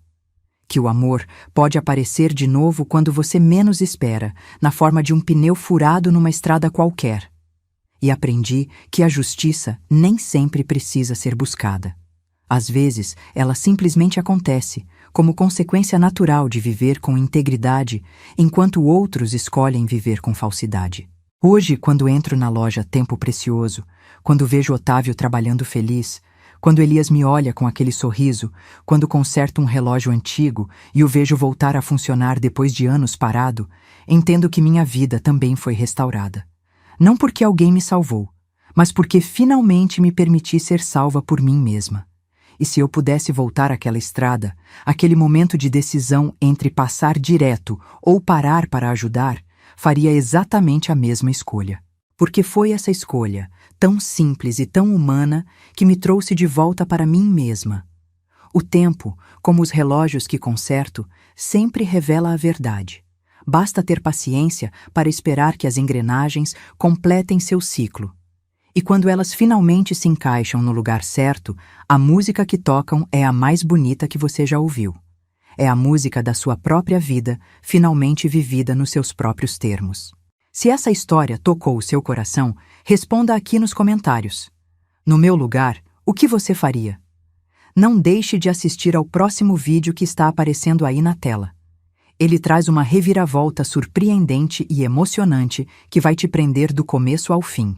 Que o amor pode aparecer de novo quando você menos espera, na forma de um pneu furado numa estrada qualquer. E aprendi que a justiça nem sempre precisa ser buscada. Às vezes, ela simplesmente acontece, como consequência natural de viver com integridade, enquanto outros escolhem viver com falsidade. Hoje, quando entro na loja Tempo Precioso, quando vejo Otávio trabalhando feliz, quando Elias me olha com aquele sorriso, quando conserto um relógio antigo e o vejo voltar a funcionar depois de anos parado, entendo que minha vida também foi restaurada. Não porque alguém me salvou, mas porque finalmente me permiti ser salva por mim mesma. E se eu pudesse voltar àquela estrada, aquele momento de decisão entre passar direto ou parar para ajudar, faria exatamente a mesma escolha. Porque foi essa escolha, tão simples e tão humana, que me trouxe de volta para mim mesma. O tempo, como os relógios que conserto, sempre revela a verdade. Basta ter paciência para esperar que as engrenagens completem seu ciclo. E quando elas finalmente se encaixam no lugar certo, a música que tocam é a mais bonita que você já ouviu. É a música da sua própria vida, finalmente vivida nos seus próprios termos. Se essa história tocou o seu coração, responda aqui nos comentários. No meu lugar, o que você faria? Não deixe de assistir ao próximo vídeo que está aparecendo aí na tela. Ele traz uma reviravolta surpreendente e emocionante que vai te prender do começo ao fim.